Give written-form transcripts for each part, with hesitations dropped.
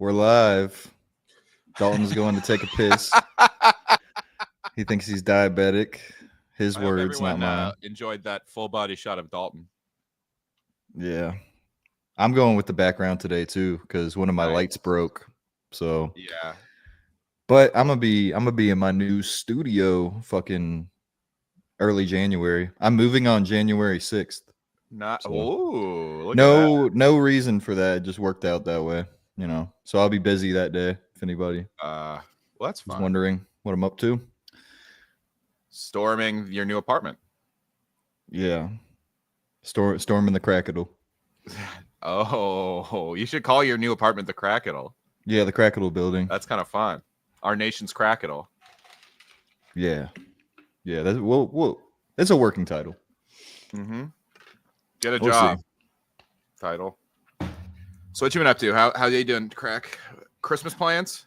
We're live. Dalton's going to take a piss. He thinks he's diabetic. His I words, hope everyone, not mine. enjoyed that full body shot of Dalton. Yeah. I'm going with the background today too, because one of my lights broke. So yeah. But I'm gonna be in my new studio fucking early January. I'm moving on January 6th. Not So, look at no reason for that. It just worked out that way, you know. So I'll be busy that day if anybody well, that's fine. wondering what I'm up to. Storming your new apartment. Yeah. Storming the Crackle. Oh, you should call your new apartment the Crackle. Yeah, the Crackle building. That's kind of fun. Our nation's Crackle. Yeah. Yeah, that's whoa. It's a working title. Mm-hmm. Get a job. Title. So what you been up to? How you doing, Crack? Christmas plans?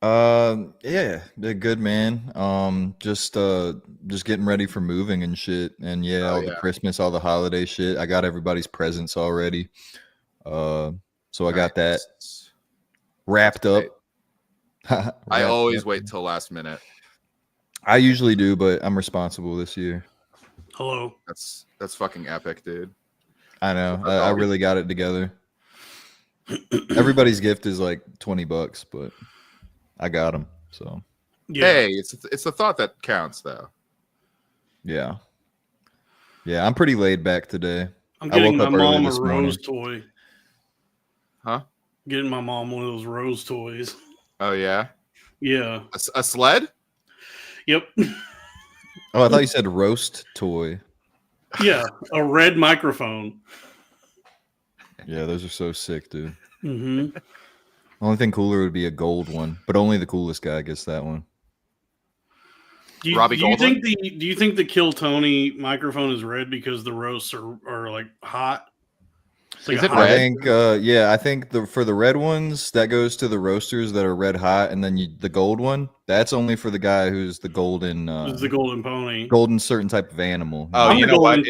Yeah, they're good, man. Just getting ready for moving and shit. And the Christmas, all the holiday shit. I got everybody's presents already. So I got that wrapped up. I always wait till last minute. I usually do, but I'm responsible this year. Hello. That's fucking epic, dude. I know. I really got it together. Everybody's gift is like $20, but I got them. So hey, it's the thought that counts, though. Yeah, I'm pretty laid back today. I'm getting my mom a rose toy. Huh? Getting my mom one of those rose toys. Oh yeah. Yeah. A sled? Yep. Oh, I thought you said roast toy. Yeah, a red microphone. Yeah, those are so sick, dude. Mm-hmm. Only thing cooler would be a gold one, but only the coolest guy gets that one. Do you think the Kill Tony microphone is red because the roasts are like hot? Is it red? I think for the red ones that goes to the roasters that are red hot, and then the gold one that's only for the guy who's the golden. Who's the golden pony? Golden certain type of animal. Oh, I'm the golden.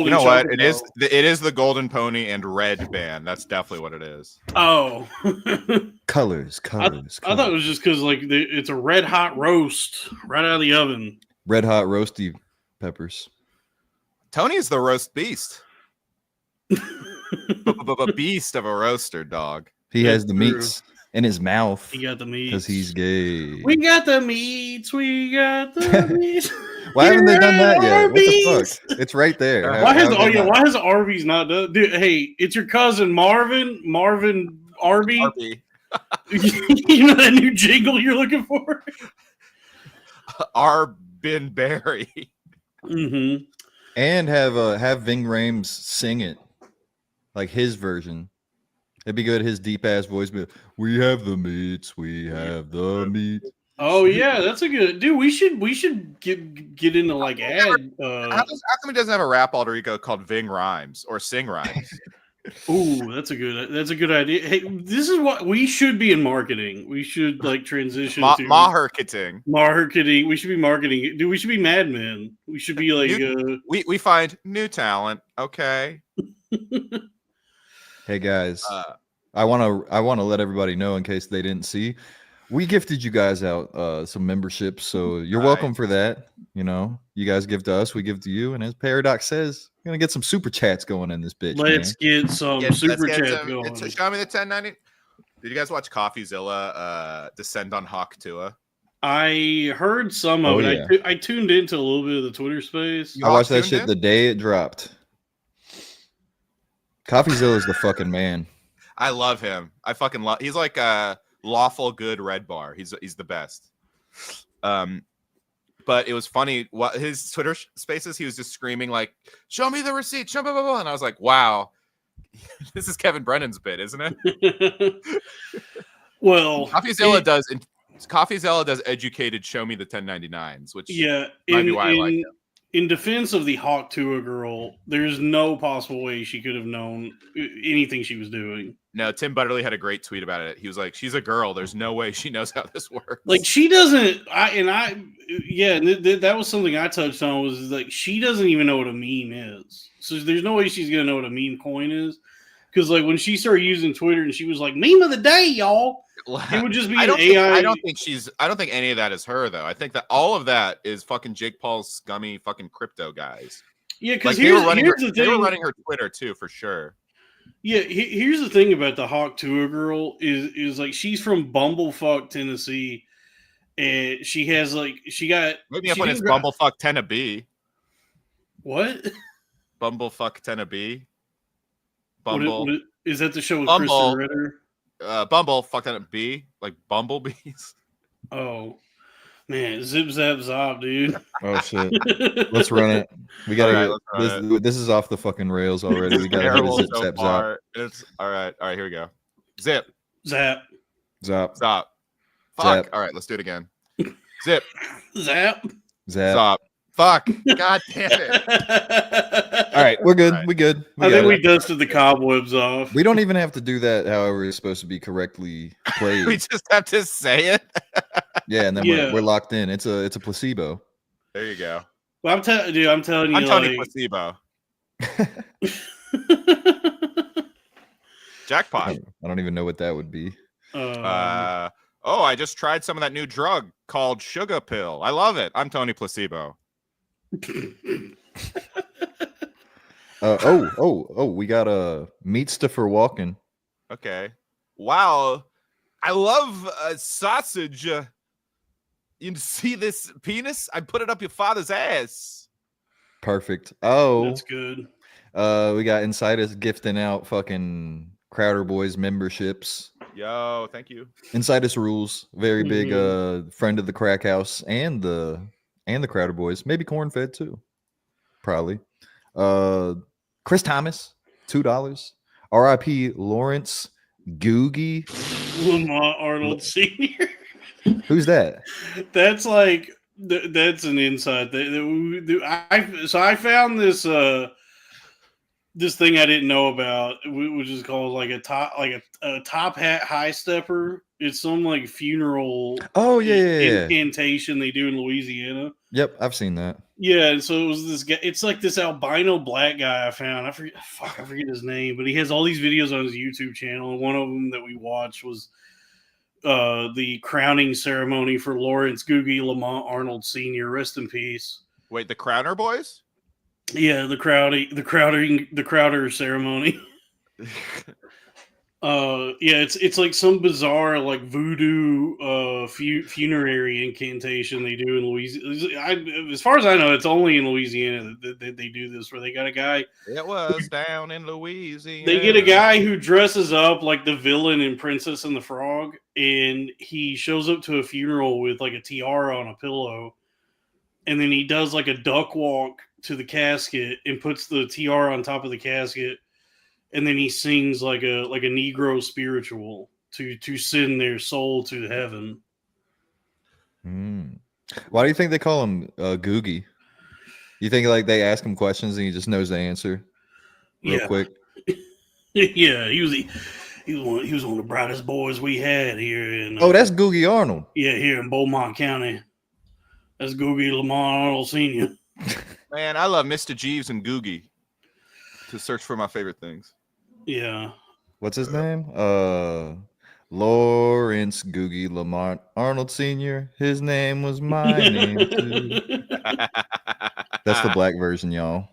You know what? It is the golden pony and red band. That's definitely what it is. Oh, colors. I thought it was just because it's a red hot roast right out of the oven. Red hot roasty peppers. Tony is the roast beast. A beast of a roaster, dog. He has the meats in his mouth. He got the meats because he's gay. We got the meats. We got the meats. Why haven't they done that yet? What the fuck? It's right there. Why has Arby's not done? Dude, hey, it's your cousin Marvin Arby. You know that new jingle you're looking for? Arbin Berry. Mm-hmm. And have Ving Rhames sing it. Like his version. It'd be good. His deep ass voice be like, we have the meats. We have the meat. Oh yeah, that's a good dude. We should get into like ad. How come he doesn't have a rap alter ego called Ving Rhymes or Sing Rhymes? Ooh, that's a good idea. Hey, this is what we should be in marketing. We should like transition to marketing. Marketing. We should be marketing. Dude, we should be Mad Men. We should be like we find new talent. Okay. Hey guys, I want to let everybody know in case they didn't see, we gifted you guys out some memberships, so you're welcome for that. You know, you guys give to us, we give to you, and as Paradox says, we're gonna get some super chats going in this bitch. Let's get some super chats going. Show me the 1090. Did you guys watch Coffeezilla descend on Hawk Tua? I heard some of it. Yeah. I tuned into a little bit of the Twitter space. I watched that shit the day it dropped. Coffeezilla is the fucking man. I love him. I fucking love. He's like a lawful good red bar. He's the best. But it was funny. What his Twitter spaces, he was just screaming like, "Show me the receipt!" Show blah, blah, blah. And I was like, "Wow, this is Kevin Brennan's bit, isn't it?" Well, Coffeezilla does educated. Show me the 1099s, which might be why I like him. In defense of the Hawk Tua girl, there's no possible way she could have known anything she was doing. No, Tim Butterly had a great tweet about it. He was like, "She's a girl. There's no way she knows how this works." Like she doesn't. That was something I touched on. Was like she doesn't even know what a meme is. So there's no way she's gonna know what a meme coin is. Because like when she started using Twitter and she was like meme of the day, y'all, it would just be I an don't think, AI. I don't think any of that is her though. I think that all of that is fucking Jake Paul's scummy fucking crypto guys. Yeah, because Like they were running her Twitter too for sure. Yeah, here's the thing about the Hawk Tour girl is like she's from Bumblefuck, Tennessee, and she has like Maybe up when it's Bumblefuck Tenna B. What? Bumblefuck Tenna B. Bumble. What is that the show with Bumble, Kristen Ritter? Bumblefuck Tenna B, like bumblebees. Oh man, zip zap zop, dude. Oh shit. Let's run it. We gotta get this is off the fucking rails already. We gotta hit a zip zap zop. It's all right. All right, here we go. Zip. Zap. Zop. Zop. Fuck. All right, let's do it again. Zip. Zap. Zap. Zop. Fuck. God damn it. All right, we're good. Right. We good. I think we dusted the cobwebs off. We don't even have to do that however it's supposed to be correctly played. We just have to say it. Yeah, and then we're locked in. It's a placebo. There you go. Well, I'm telling you, I'm Tony Placebo. Jackpot. I don't even know what that would be. I just tried some of that new drug called Sugar Pill. I love it. I'm Tony Placebo. We got a meatsta for walking. Okay. Wow. I love sausage. You see this penis? I put it up your father's ass. Perfect. Oh, that's good. We got Insidus gifting out fucking Crowder Boys memberships. Yo, thank you. Insidus rules. Very big friend of the Crack House and the Crowder Boys. Maybe Corn Fed too. Probably. Chris Thomas, $2. R.I.P. Lawrence Googie. Lamont Arnold Sr. Who's that? That's like that's an insight. I found this this thing I didn't know about, which is called like a top hat high stepper. It's some like funeral. Oh yeah, incantation they do in Louisiana. Yep, I've seen that. Yeah, and so it was this guy. It's like this albino black guy I found. I forget his name, but he has all these videos on his YouTube channel. And one of them that we watched was the crowning ceremony for Lawrence Googie Lamont Arnold Sr. Rest in peace. Wait, the Crowder Boys? Yeah, the Crowder ceremony. It's like some bizarre like voodoo funerary incantation they do in Louisiana. As far as I know, it's only in Louisiana that they do this, where they got a guy. It was down in Louisiana. They get a guy who dresses up like the villain in Princess and the Frog, and he shows up to a funeral with like a tiara on a pillow, and then he does like a duck walk to the casket and puts the tiara on top of the casket. And then he sings like a Negro spiritual to send their soul to heaven. Why do you think they call him Googie? You think like they ask him questions and he just knows the answer real quick? Yeah, he was one of the brightest boys we had here in. That's Googie Arnold. Yeah, here in Beaumont County. That's Googie Lamont Arnold Sr. Man, I love Mr. Jeeves and Googie to search for my favorite things. Yeah. What's his name? Lawrence Googie Lamont Arnold Sr. His name was my name too. That's the black version, y'all.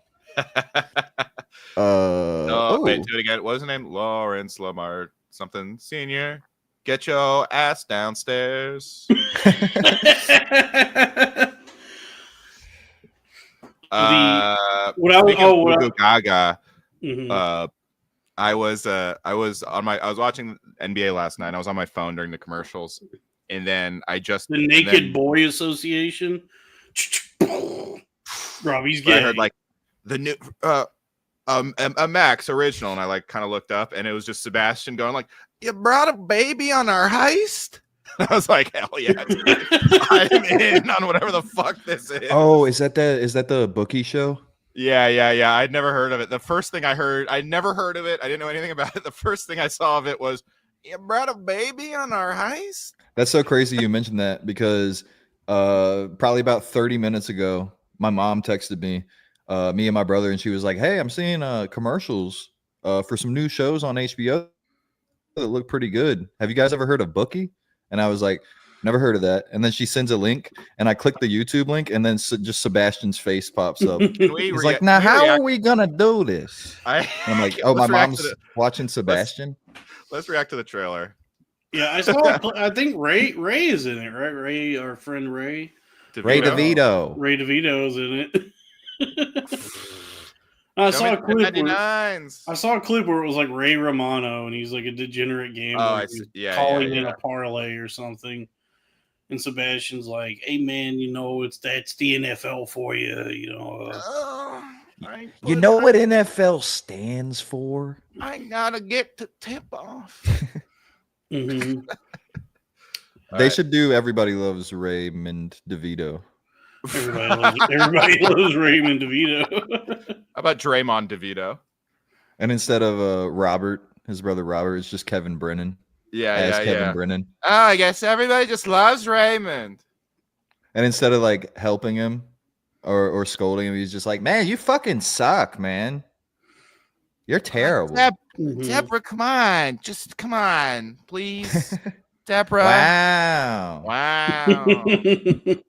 Wait, do it again. What was his name? Lawrence Lamont something Sr. Get your ass downstairs. Gaga. Mm-hmm. I was watching NBA last night. I was on my phone during the commercials, and then the Naked Boy Association. Robbie's gay. I heard like the new a Max original, and I like kind of looked up, and it was just Sebastian going like, "You brought a baby on our heist." I was like, "Hell yeah, I'm in on whatever the fuck this is." Oh, is that the Bookie show? Yeah. I'd never heard of it. The first thing I heard, I'd never heard of it. I didn't know anything about it. The first thing I saw of it was, "You brought a baby on our heist?" That's so crazy you mentioned that, because probably about 30 minutes ago, my mom texted me, me and my brother, and she was like, "Hey, I'm seeing commercials for some new shows on HBO that look pretty good. Have you guys ever heard of Bookie? And I was like, never heard of that. And then she sends a link, and I click the YouTube link, and then just Sebastian's face pops up. He's like, now how are we gonna do this? And I'm like, oh, my mom's watching Sebastian. Let's react to the trailer. Yeah, I saw. I think Ray is in it, right? Ray, our friend Ray. Ray DeVito. Ray DeVito's in it. I saw a clip. I saw a clip where it was like Ray Romano, and he's like a degenerate gambler, calling in a parlay or something. And Sebastian's like, "Hey man, you know that's the NFL for you, you know." You know what NFL stands for? I gotta get to tip off. Mm-hmm. They should do Everybody Loves Raymond DeVito. Everybody loves Raymond DeVito. How about Draymond DeVito? And instead of Robert, his brother Robert, it's just Kevin Brennan. Kevin Brennan. Oh, I guess everybody just loves Raymond. And instead of like helping him or scolding him, he's just like, man, you fucking suck, man. You're terrible. Deborah, come on. Just come on, please. Deborah. Wow.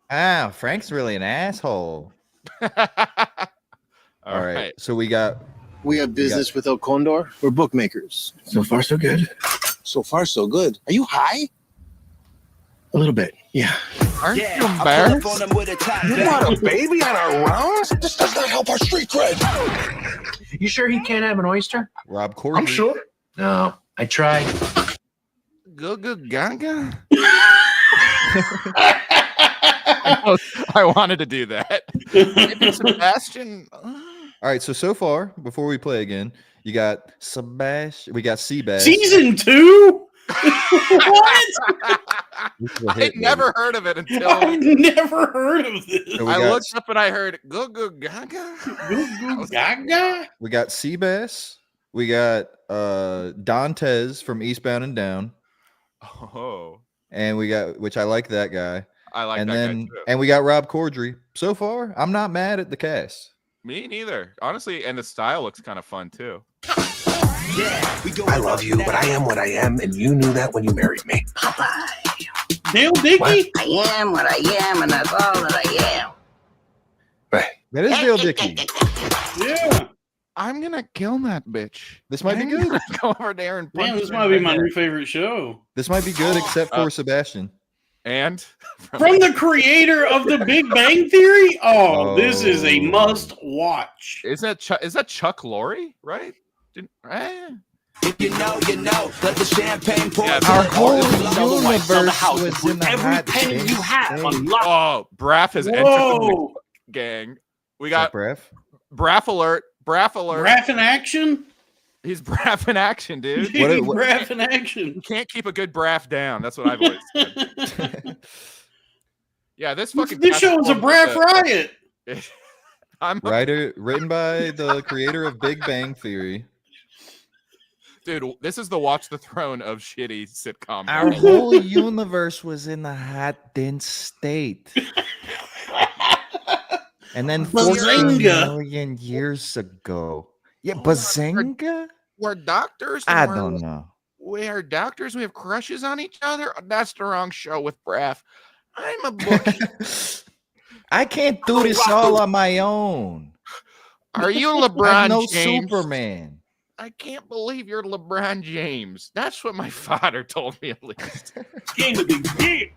Wow. Frank's really an asshole. All right. So we have business with El Condor. We're bookmakers. So far, so good. So far, so good. Are you high? A little bit, yeah. Aren't you embarrassed? You want a baby on our rounds? This does not help our street cred. You sure he can't have an oyster? Rob Corddry. I'm sure. No, I tried. Go gaga. I wanted to do that. Maybe Sebastian. All right, so far, before we play again, you got Sebastian. We got Seabass. Season 2? What? I never heard of it until I've never heard of this. So I looked up and I heard go gaga. Go gaga. We got Seabass. We got Dantes from Eastbound and Down. Oh. And we got, which I like that guy. I like and that then, guy too. And we got Rob Corddry. So far, I'm not mad at the cast. Me neither, honestly, and the style looks kind of fun too. I love you, but I am what I am, and you knew that when you married me. Dale Dickey? I am what I am, and that's all that I am. Right. That is Dale Dickey. Yeah. I'm gonna kill that bitch. This might be good. Go over there and punch Man, this her might in be the my head. new favorite show. This might be good, except for Sebastian. And From the creator of The Big Bang Theory? Oh, this is a must watch. is that Chuck Lorre, right? If you know, you know. Let the champagne pour. Yeah, Our whole Sell the white, sell the universe house. was With in the every hot penny take. you have on lock. Oh, Braff has entered Whoa. the gang. We Got got Braff. Braff alert. Braff alert. Braff in action? He's Braff in action, dude. What- Braff in action. You can't keep a good Braff down. That's what I've always said. Yeah, this fucking This show is a Braff riot. Written by the creator of Big Bang Theory. Dude, this is the Watch the Throne of shitty sitcom. Our whole universe was in a hot, dense state. And then 14 Bazinga. million years ago. Yeah, Bazinga? We're doctors. I and don't know. We're doctors. We have crushes on each other. That's the wrong show with Braff. I'm a bookie. I can't do this all on my own. Are you I'm LeBron no James? Superman. I can't believe you're LeBron James. That's what my father told me at least. Game of the year.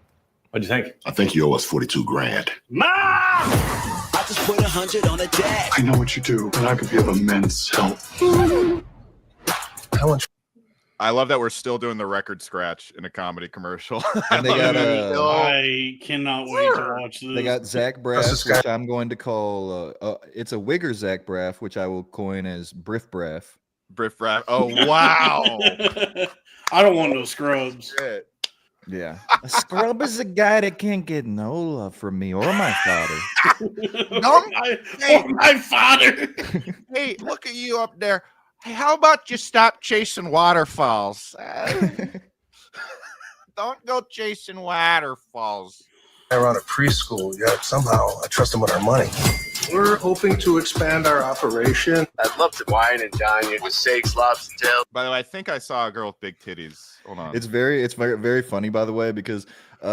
What'd you think? I think you owe us 42 grand. Ma! I just put 100 on a dad. I know what you do, and I could be of immense help. How much? I love that we're still doing the record scratch in a comedy commercial. And they got I cannot wait to watch this. they got Zach That's Braff, a which I'm going to call it's a wigger Zach Braff, which I will coin as Briff Braff. Briff Braff. Oh wow. I don't want no scrubs. Shit. Yeah. A scrub is a guy that can't get no love from me or my father. Or my father. Hey, look at you up there. Hey, how about you stop chasing waterfalls? Don't go chasing waterfalls. Around a preschool, yet somehow I trust him with our money. We're hoping to expand our operation. I'd love to wine and dine you with steaks, lobster tail. By the way, I think I saw a girl with big titties. Hold on. It's very very funny, by the way, because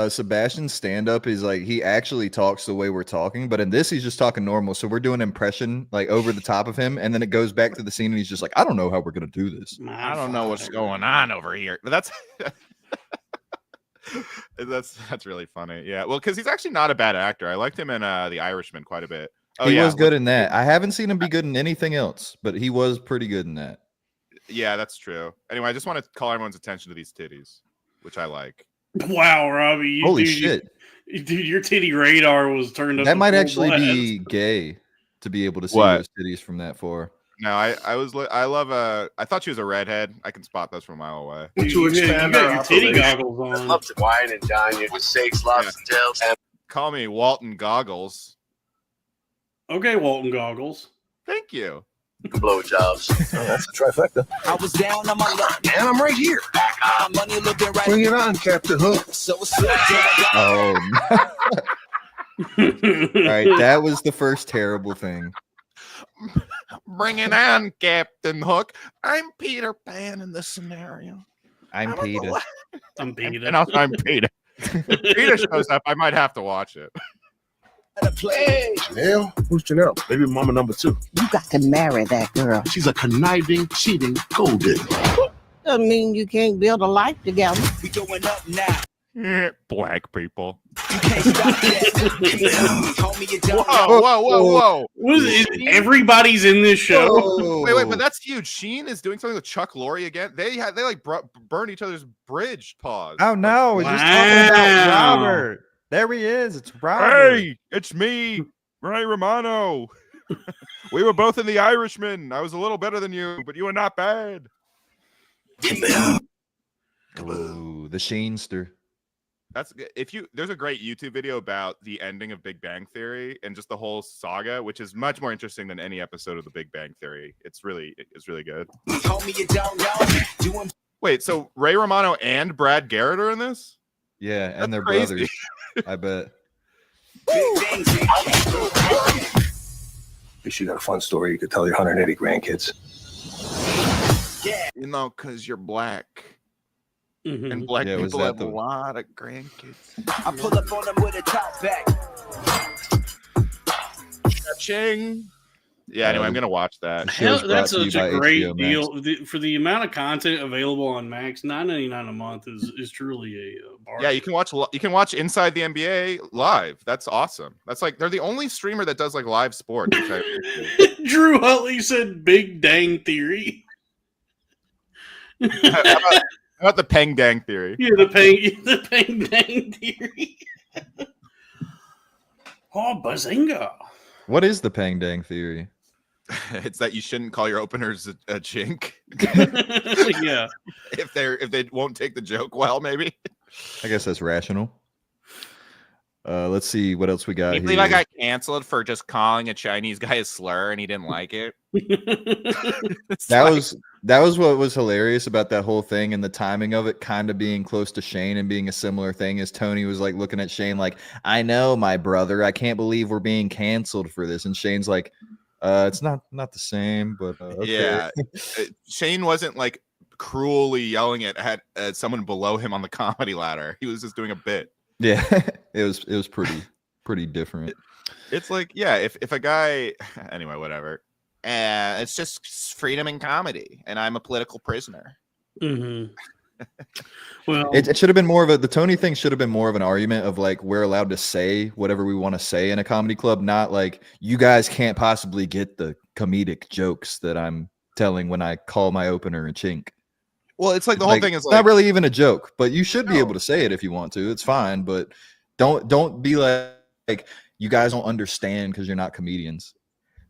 Sebastian's stand-up is like he actually talks the way we're talking, but in this he's just talking normal. So we're doing impression like over the top of him, and then it goes back to the scene and he's just like, I don't know how we're gonna do this. I don't know what's going on over here. But that's really funny. Yeah, well, because he's actually not a bad actor. I liked him in The Irishman quite a bit. Oh, he yeah, was good in that. I haven't seen him be good in anything else, but he was pretty good in that. Yeah, that's true. Anyway, I just want to call everyone's attention to these titties, which I like. Wow, Robbie! Holy shit, dude! Your titty radar was turned up. that might actually be gay to be able to see those titties from that far. No, I thought she was a redhead. I can spot those from a mile away. To expand our your titty operation. goggles on. I'd love to wine and dine you with steaks, lobster tails. Call me Walton Goggles. Okay, Walton Goggles. Thank you. Blowjobs. Oh, that's a trifecta. I was down on my luck. And I'm right here. My money looking right. Bring it on, Captain Hook. So what's up? Oh, all right, that was the first terrible thing. Bring it on, Captain Hook. I'm Peter Pan in this scenario. I'm Peter. I'm Peter. And also I'm Peter. If Peter shows up, I might have to watch it. Hey. Janelle? Who's Janelle? Baby mama number 2. You got to marry that girl. She's a conniving, cheating gold digger. Doesn't mean you can't build a life together. We going up now. Black people. You can't stop this. Homie, you don't Whoa, whoa, whoa, whoa. What is it? Everybody's in this show. Whoa. Wait, but that's huge. Sheen is doing something with Chuck Lorre again. They like burned each other's bridge. Pause. Oh no, we're just talking Wow. about Robert. There he is. It's Robert. Hey, it's me, Ray Romano. We were both in The Irishman. I was a little better than you, but you were not bad. Ooh, the Sheenster. That's there's a great YouTube video about the ending of Big Bang Theory and just the whole saga, which is much more interesting than any episode of the Big Bang Theory. It's really good. Homie, you don't know. Doing Wait, so Ray Romano and Brad Garrett are in this? Yeah, and That's they're crazy. brothers. I bet. big things. At least you got a fun story you could tell your 180 grandkids. Yeah. You know, because you're black. Mhm. And black Yeah, was people that have the- a lot of grandkids. I pull up on them with a top back. Ching. Yeah, anyway, I'm going to watch that. Hell, Show's that's brought to you such a by great HBO Max. deal for the amount of content available on Max. $9.99 a month is truly a bar. Yeah, you can watch Inside the NBA live. That's awesome. That's like they're the only streamer that does like live sports. Which I appreciate. Drew Hutley said Big Dang Theory. How about the Peng Dang theory? Yeah, the Peng Dang Theory. Oh, bazinga. What is the Pang Dang theory? It's that you shouldn't call your openers a chink Yeah. if they won't take the joke well. Maybe. I guess that's rational. Let's see what else we got Can you here. believe I got canceled for just calling a Chinese guy a slur and he didn't like it? That was what was hilarious about that whole thing, and the timing of it kind of being close to Shane and being a similar thing as Tony was like looking at Shane like, I know, my brother, I can't believe we're being canceled for this. And Shane's like, it's not the same, but okay. Yeah. Shane wasn't like cruelly yelling at someone below him on the comedy ladder. He was just doing a bit. Yeah. it was pretty different. It's like, yeah, if a guy anyway, whatever. It's just freedom in comedy, and I'm a political prisoner. Mm-hmm. Well, It should have been more of the Tony thing should have been more of an argument of like we're allowed to say whatever we want to say in a comedy club, not like you guys can't possibly get the comedic jokes that I'm telling when I call my opener a chink. Well, it's like the whole thing is it's like, not really even a joke, but you should be No. able to say it if you want to. It's fine, but don't be like you guys don't understand because you're not comedians.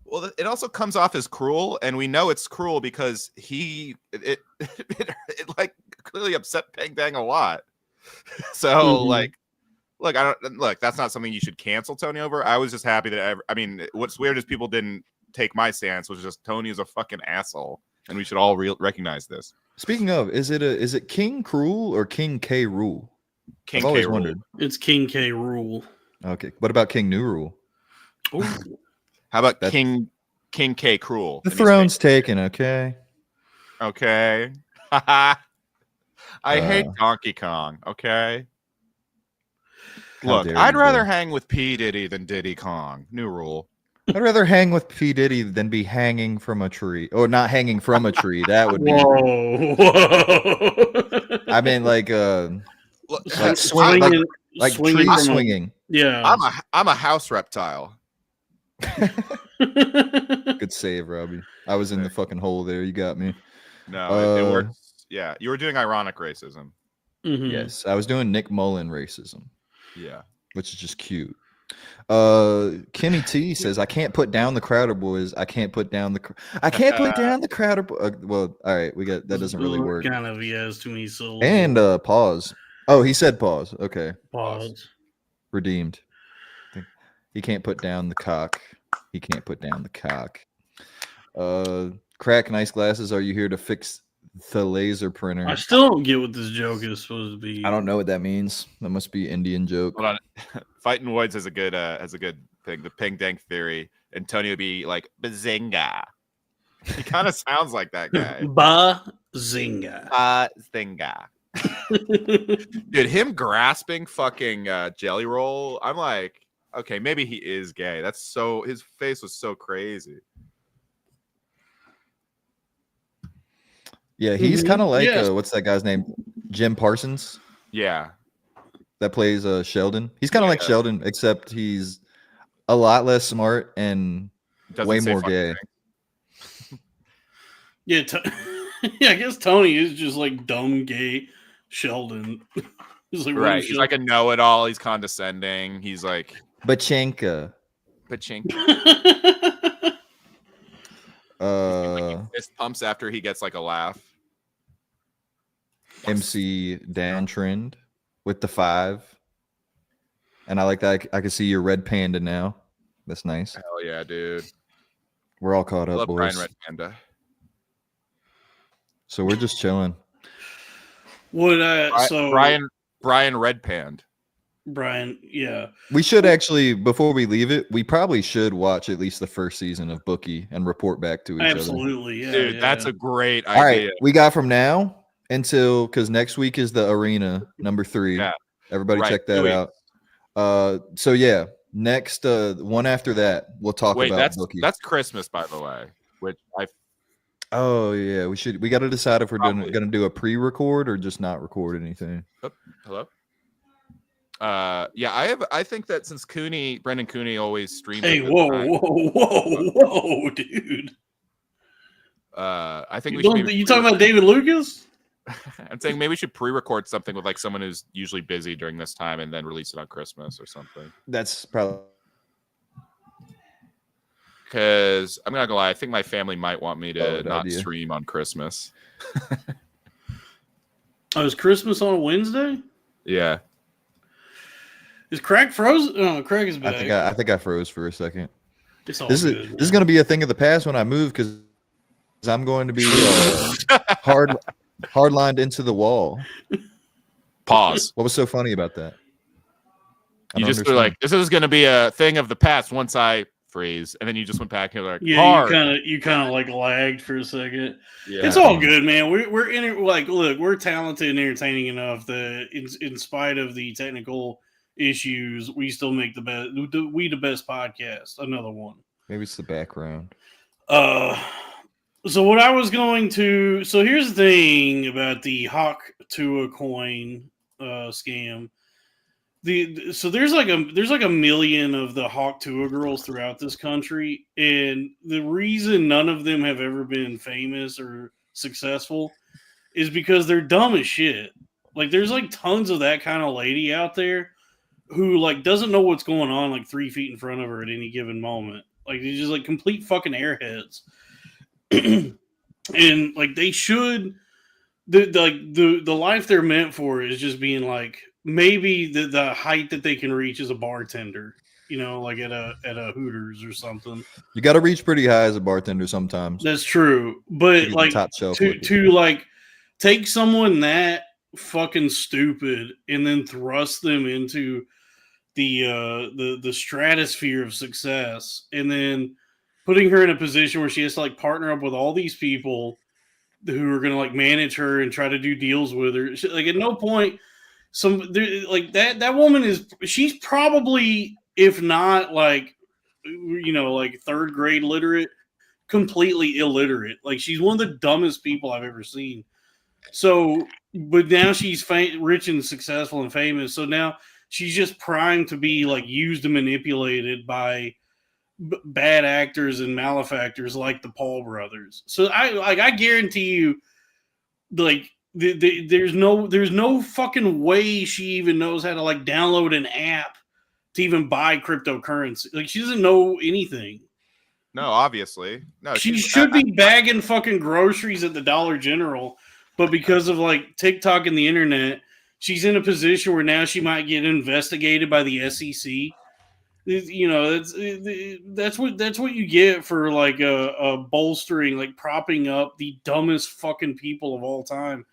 well, it also comes off as cruel, and we know it's cruel because it like clearly upset Peng Dang a lot. So like, look, that's not something you should cancel Tony over. I was just happy that what's weird is people didn't take my stance, which is just Tony is a fucking asshole, and we should all recognize this. Speaking of, is it King Cruel or King K Rule? King I've always K. Rool. wondered. it's King K Rule. Okay, what about King New Rule? Ooh. How about That's- King K. Cruel? The And he's throne's taken, okay? okay. I hate Donkey Kong. Okay. How Look, dare I'd you, rather bro. hang with P Diddy than Diddy Kong. New rule. I'd rather hang with P. Diddy than be hanging from a tree. Or not hanging from a tree. That would be. Whoa. I mean, like Look, like swing, Swinging- like swinging tree from a- swinging. Yeah. I'm a house reptile. Good save, Robbie. I was in the fucking hole there. You got me. No, it works. Yeah, you were doing ironic racism. Mhm. Yes, I was doing Nick Mullen racism, Yeah. which is just cute. Kimmy T says, "I can't put down the Crowder boys. I can't put down the. I can't put down the Crowder. Well, all right, we got that. Doesn't really work. Kind of, he has too many syllables. And pause. Oh, he said pause. Okay, pause. redeemed. He can't put down the cock. He can't put down the cock. Crack nice glasses. Are you here to fix the laser printer? I still don't get what this joke is supposed to be. I don't know what that means. That must be Indian joke. Hold on. Fighting Woods has a good thing. The ping dang theory. And Tony would be like bazinga. He kind of sounds like that guy. Bazinga. Bazinga. Dude, him grasping fucking Jelly Roll. I'm like, okay, maybe he is gay. That's so. His face was so crazy. Yeah, he's kind of like Yes. what's that guy's name? Jim Parsons Yeah. that plays Sheldon. He's kind of like Yeah. Sheldon, except he's a lot less smart and Doesn't way say more fucking gay. thing. Yeah, yeah. I guess Tony is just like dumb gay Sheldon. He's like, Right. He's like a know-it-all. He's condescending. He's like Bachenka. Pachinko. Fist pumps after he gets like a laugh. MC Dan Trend with the 5. And I like that. I can see your red panda now. That's nice. Hell yeah, dude. We're all caught I up, love boys. Brian Red Panda. So we're just chilling. Brian Red Pand. Brian, yeah. We should actually, before we leave it, we probably should watch at least the first season of Bookie and report back to each other. Absolutely, yeah. Dude, yeah. that's a great All right, idea. we got from now until because next week is the arena number 3. Yeah. Everybody Right, check that 2 out. So yeah, next one after that we'll talk Wait, about Bookie. that's Christmas, by the way. Which I Oh yeah, we got to decide if we're Probably. going to do a pre-record or just not record anything. hello. Yeah, I think that since Brendan Cooney always streams. Hey, at this whoa, time, whoa, dude. I think we You, should. you talking about David Lucas? I'm saying maybe we should pre-record something with like someone who's usually busy during this time and then release it on Christmas or something. That's probably Because I'm not gonna lie, I think my family might want me to Good not idea. stream on Christmas. Oh, is Christmas on a Wednesday? Yeah. Is Craig frozen? Oh, Craig is back. I think I froze for a second. It's all This good. is going to be a thing of the past when I move because I'm going to be hard lined into the wall. Pause. What was so funny about that? I You don't just were understand. like, this is gonna be a thing of the past once I freeze, and then you just went back and you're like, Yeah, hard. you kind of like lagged for a second. Yeah. It's all good, man. We're talented and entertaining enough that in spite of the technical issues, we still make the best podcast. Another one. Maybe it's the background. So what I was going to here's the thing about the Hawk to a coin scam. So there's like a million of the Hawk Tua girls throughout this country, and the reason none of them have ever been famous or successful is because they're dumb as shit. Like there's like tons of that kind of lady out there who like doesn't know what's going on like 3 feet in front of her at any given moment. Like they're just like complete fucking airheads. And like they should the life they're meant for is just being like maybe the height that they can reach is a bartender, like at a Hooters or something. You got to reach pretty high as a bartender sometimes. That's true, but get the like top shelf to like take someone that fucking stupid and then thrust them into the stratosphere of success, and then putting her in a position where she has to like partner up with all these people who are going to like manage her and try to do deals with her. Like at no point, like that woman she's probably, if not like, like third grade literate, completely illiterate. Like she's one of the dumbest people I've ever seen. So, but now she's rich and successful and famous. So now she's just primed to be like used and manipulated by bad actors and malefactors like the Paul brothers. So I guarantee you, like there's no fucking way she even knows how to like download an app to even buy cryptocurrency. Like she doesn't know anything. No, obviously. No, She should be bagging fucking groceries at the Dollar General, but because of like TikTok and the internet, she's in a position where now she might get investigated by the SEC. That's what you get for like a bolstering, like propping up the dumbest fucking people of all time.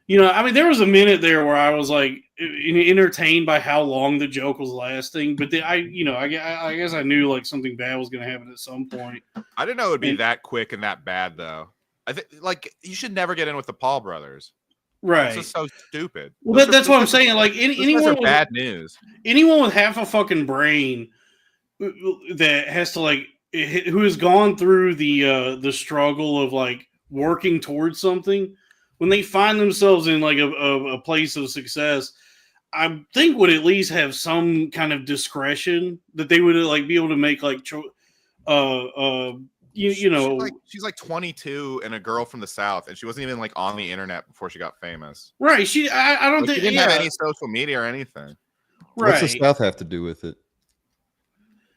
I mean, there was a minute there where I was like entertained by how long the joke was lasting, but I guess I knew like something bad was going to happen at some point. I didn't know it would be that quick and that bad, though. I think like you should never get in with the Paul brothers. Right? This is so stupid. Well, that's what I'm saying. Like anyone with bad news. Anyone with half a fucking brain that has to like who has gone through the struggle of like working towards something. When they find themselves in like a place of success, I think would at least have some kind of discretion that they would like be able to make like, she's like 22 and a girl from the South, and she wasn't even like on the internet before she got famous. Right? I don't think she didn't have any social media or anything. Right? What's the South have to do with it?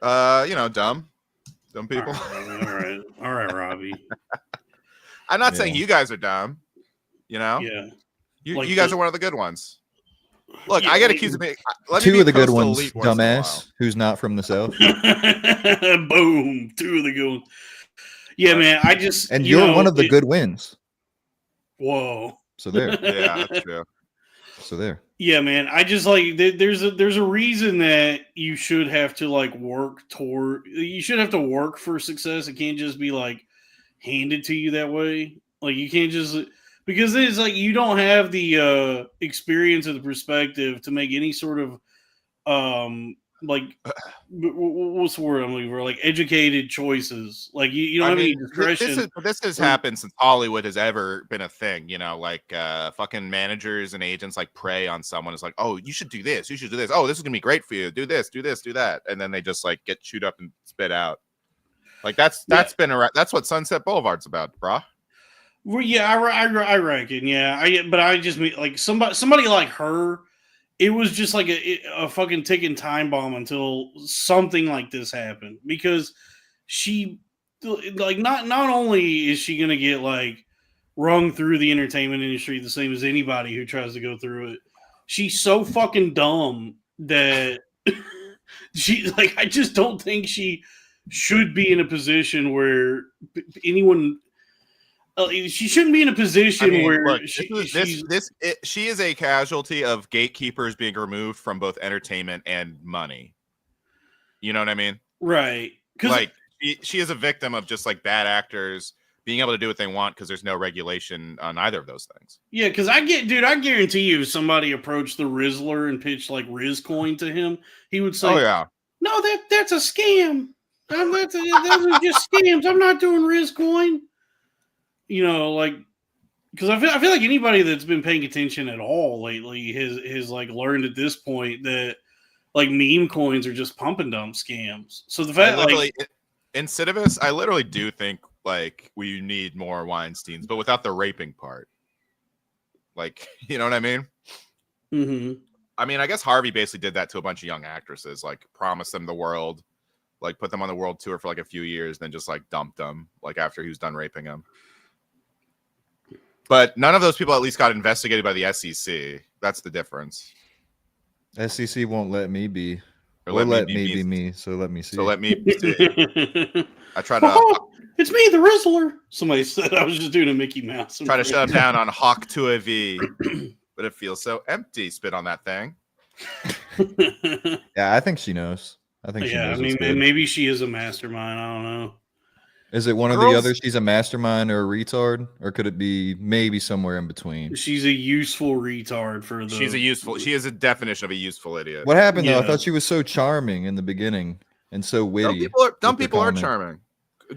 Dumb people. All right, Robbie. I'm not saying you guys are dumb. Yeah. You guys are one of the good ones. Look, I get accused of being two of the good ones, dumbass, who's not from the South. Boom, two of the good ones. Yeah, man. And you're one of the good wins. Whoa. So there. Yeah, that's true. So there. Yeah, man. I just like there's a reason that you should have to like work toward. You should have to work for success. It can't just be like handed to you that way. Like you can't just. Because it's like you don't have the experience or the perspective to make any sort of like what's the word I'm looking for? Like educated choices. Like you don't have any discretion. This has happened since Hollywood has ever been a thing. Like fucking managers and agents like prey on someone. It's like, oh, you should do this. You should do this. Oh, this is gonna be great for you. Do this. Do this. Do that. And then they just like get chewed up and spit out. Like that's been around. That's what Sunset Boulevard's about, brah. Well, yeah, I reckon, yeah. But I just mean like somebody like her. It was just like a fucking ticking time bomb until something like this happened, because she like not only is she gonna get like rung through the entertainment industry the same as anybody who tries to go through it. She's so fucking dumb that she like I just don't think she should be in a position where anyone. She shouldn't be in a position where look, she is a casualty of gatekeepers being removed from both entertainment and money. You know what I mean? Right. Like she is a victim of just like bad actors being able to do what they want because there's no regulation on either of those things. Yeah, because I guarantee you, if somebody approached the Rizzler and pitched like Rizcoin to him, he would say, "Oh yeah, no, that's a scam. Those are just scams. I'm not doing Rizcoin." Like, because I feel like anybody that's been paying attention at all lately has like learned at this point that like meme coins are just pump and dump scams. So the fact Insidious, I literally do think like we need more Weinsteins, but without the raping part. Like, you know what I mean? Mm-hmm. I mean, I guess Harvey basically did that to a bunch of young actresses, like promised them the world, like put them on the world tour for like a few years, then just like dumped them like after he was done raping them. But none of those people at least got investigated by the SEC. That's the difference. SEC won't let me be. Or let me be me. So let me see. So let me see. I tried to. It's me, the Rizzler. Somebody said I was just doing a Mickey Mouse. Try to shut him down on Hawk 2AV, but it feels so empty. Spit on that thing. Yeah, I think she knows. I think she knows. I mean, maybe she is a mastermind. I don't know. Is it one or the Girls- other? She's a mastermind or a retard, or could it be maybe somewhere in between? She's a useful retard for the. She is a definition of a useful idiot. What happened though? I Yeah. thought she was so charming in the beginning and so witty. Dumb with the people are comment. charming.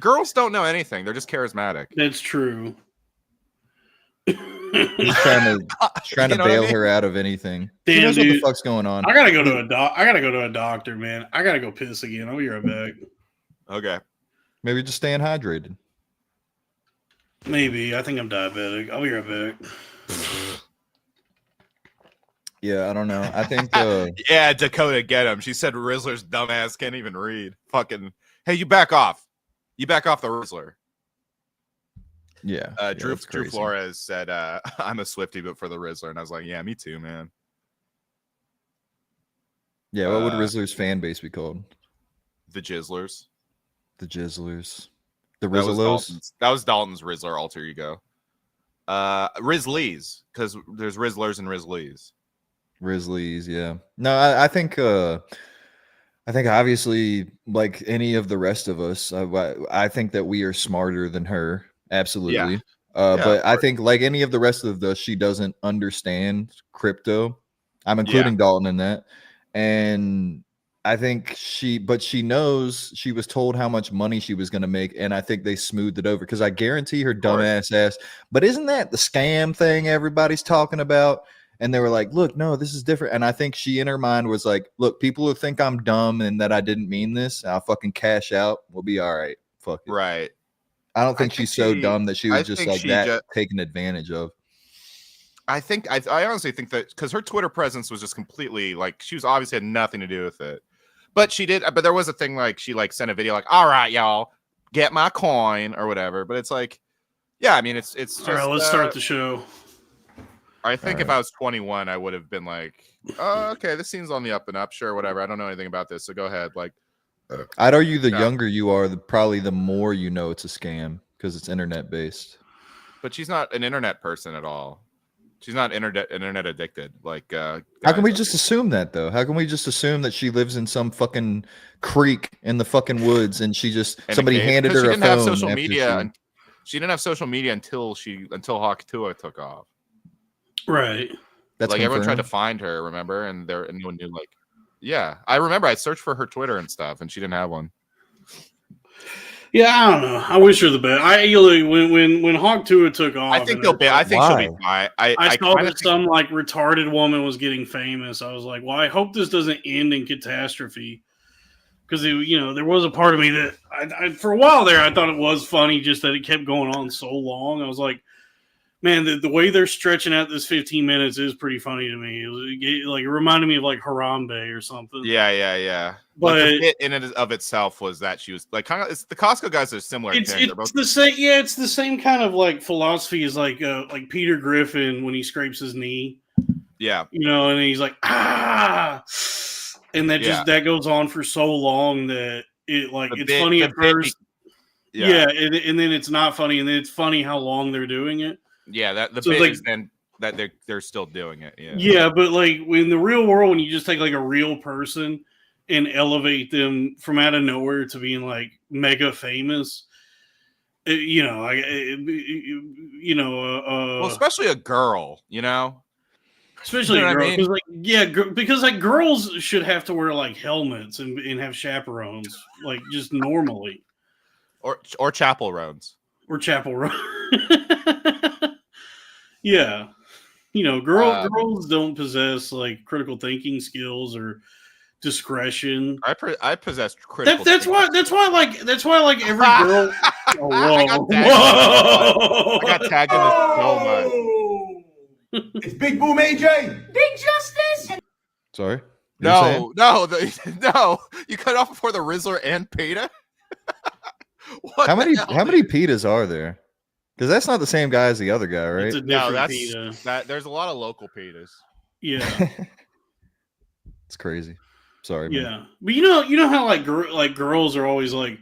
Girls don't know anything. They're just charismatic. That's true. He's trying to You know what I bail mean? her out of anything. She Damn, knows what the dude. fuck's going on. I gotta go to a doctor, man. I gotta go piss again. I'll be right back. Okay. Maybe just staying hydrated. Maybe. I think I'm diabetic. I'll be right back. Yeah, I don't know. I think Yeah, Dakota, get him. She said Rizzler's dumbass can't even read. Fucking, hey, you back off. You back off the Rizzler. yeah. Drew that's crazy. Flores said, I'm a Swiftie, but for the Rizzler. And I was like, yeah, me too, man. Yeah, what would Rizzler's fan base be called? The Jizzlers. The Jizzlers. The That was Rizzolos? That was Dalton's Rizzler alter ego. Rizzlies, because there's Rizzlers and Rizzlies. Rizzlies, yeah. No, I think obviously, like any of the rest of us, I think that we are smarter than her. Absolutely. But I think like any of the rest of us, she doesn't understand crypto. I'm including Dalton in that. And I think she knows, she was told how much money she was going to make, and I think they smoothed it over because I guarantee her dumbass ass. But isn't that the scam thing everybody's talking about? And they were like, "Look, no, this is different." And I think she in her mind was like, "Look, people who think I'm dumb and that I didn't mean this, I'll fucking cash out. We'll be all right." Fuck it. Right. I don't think she's so dumb that she was just like that taken advantage of. I honestly think that because her Twitter presence was just completely like, she was obviously had nothing to do with it. But she did. But there was a thing like she like sent a video like, "All right, y'all, get my coin" or whatever. But it's like, yeah, I mean, it's just. All right, let's start the show. I think if I was 21, I would have been like, "Oh, okay, this seems on the up and up. Sure, whatever. I don't know anything about this, so go ahead." Like, I'd argue the younger you are, probably the more you know it's a scam because it's internet based. but she's not an internet person at all. She's not internet addicted. Like, how can we just assume that though? How can we just assume that she lives in some fucking creek in the fucking woods and she just somebody handed her a phone? She didn't have social media. She didn't have social media until Hawk Tua took off. Right. That's like confirmed. everyone tried to find her, remember? And no one knew. Like, yeah, I remember. I searched for her Twitter and stuff, and she didn't have one. Yeah, I don't know. I wish her the best. When Hawk Tua took off, I think she'll be fine. I saw that some like retarded woman was getting famous. I was like, well, I hope this doesn't end in catastrophe. Because there was a part of me that I for a while there I thought it was funny just that it kept going on so long. I was like, man, the way they're stretching out this 15 minutes is pretty funny to me. It reminded me of like Harambe or something. Yeah. But like the bit in and of itself was that she was like kind of. The Costco guys are similar. It's the same. Yeah, it's the same kind of like philosophy as like Peter Griffin when he scrapes his knee. Yeah, and he's like and that goes on for so long that it's funny at first. And then it's not funny, and then it's funny how long they're doing it. Yeah, the bit is then that they're still doing it. Yeah, but like in the real world, when you just take like a real person and elevate them from out of nowhere to being like mega famous, well, especially a girl, especially a girl, because girls should have to wear like helmets and have chaperones, like just normally, or chapel roans. Or chapel run. Yeah. Girls don't possess like critical thinking skills or discretion. I possess critical that's why every girl I got tagged in this so much. It's Big Boom AJ. Big Justice. Sorry? No, you cut off before the Rizzler and Peta. How many Petas are there? Because that's not the same guy as the other guy, right? It's a different PETA. There's a lot of local Petas. Yeah, it's crazy. Sorry, yeah, man. But you know how like girls are always like,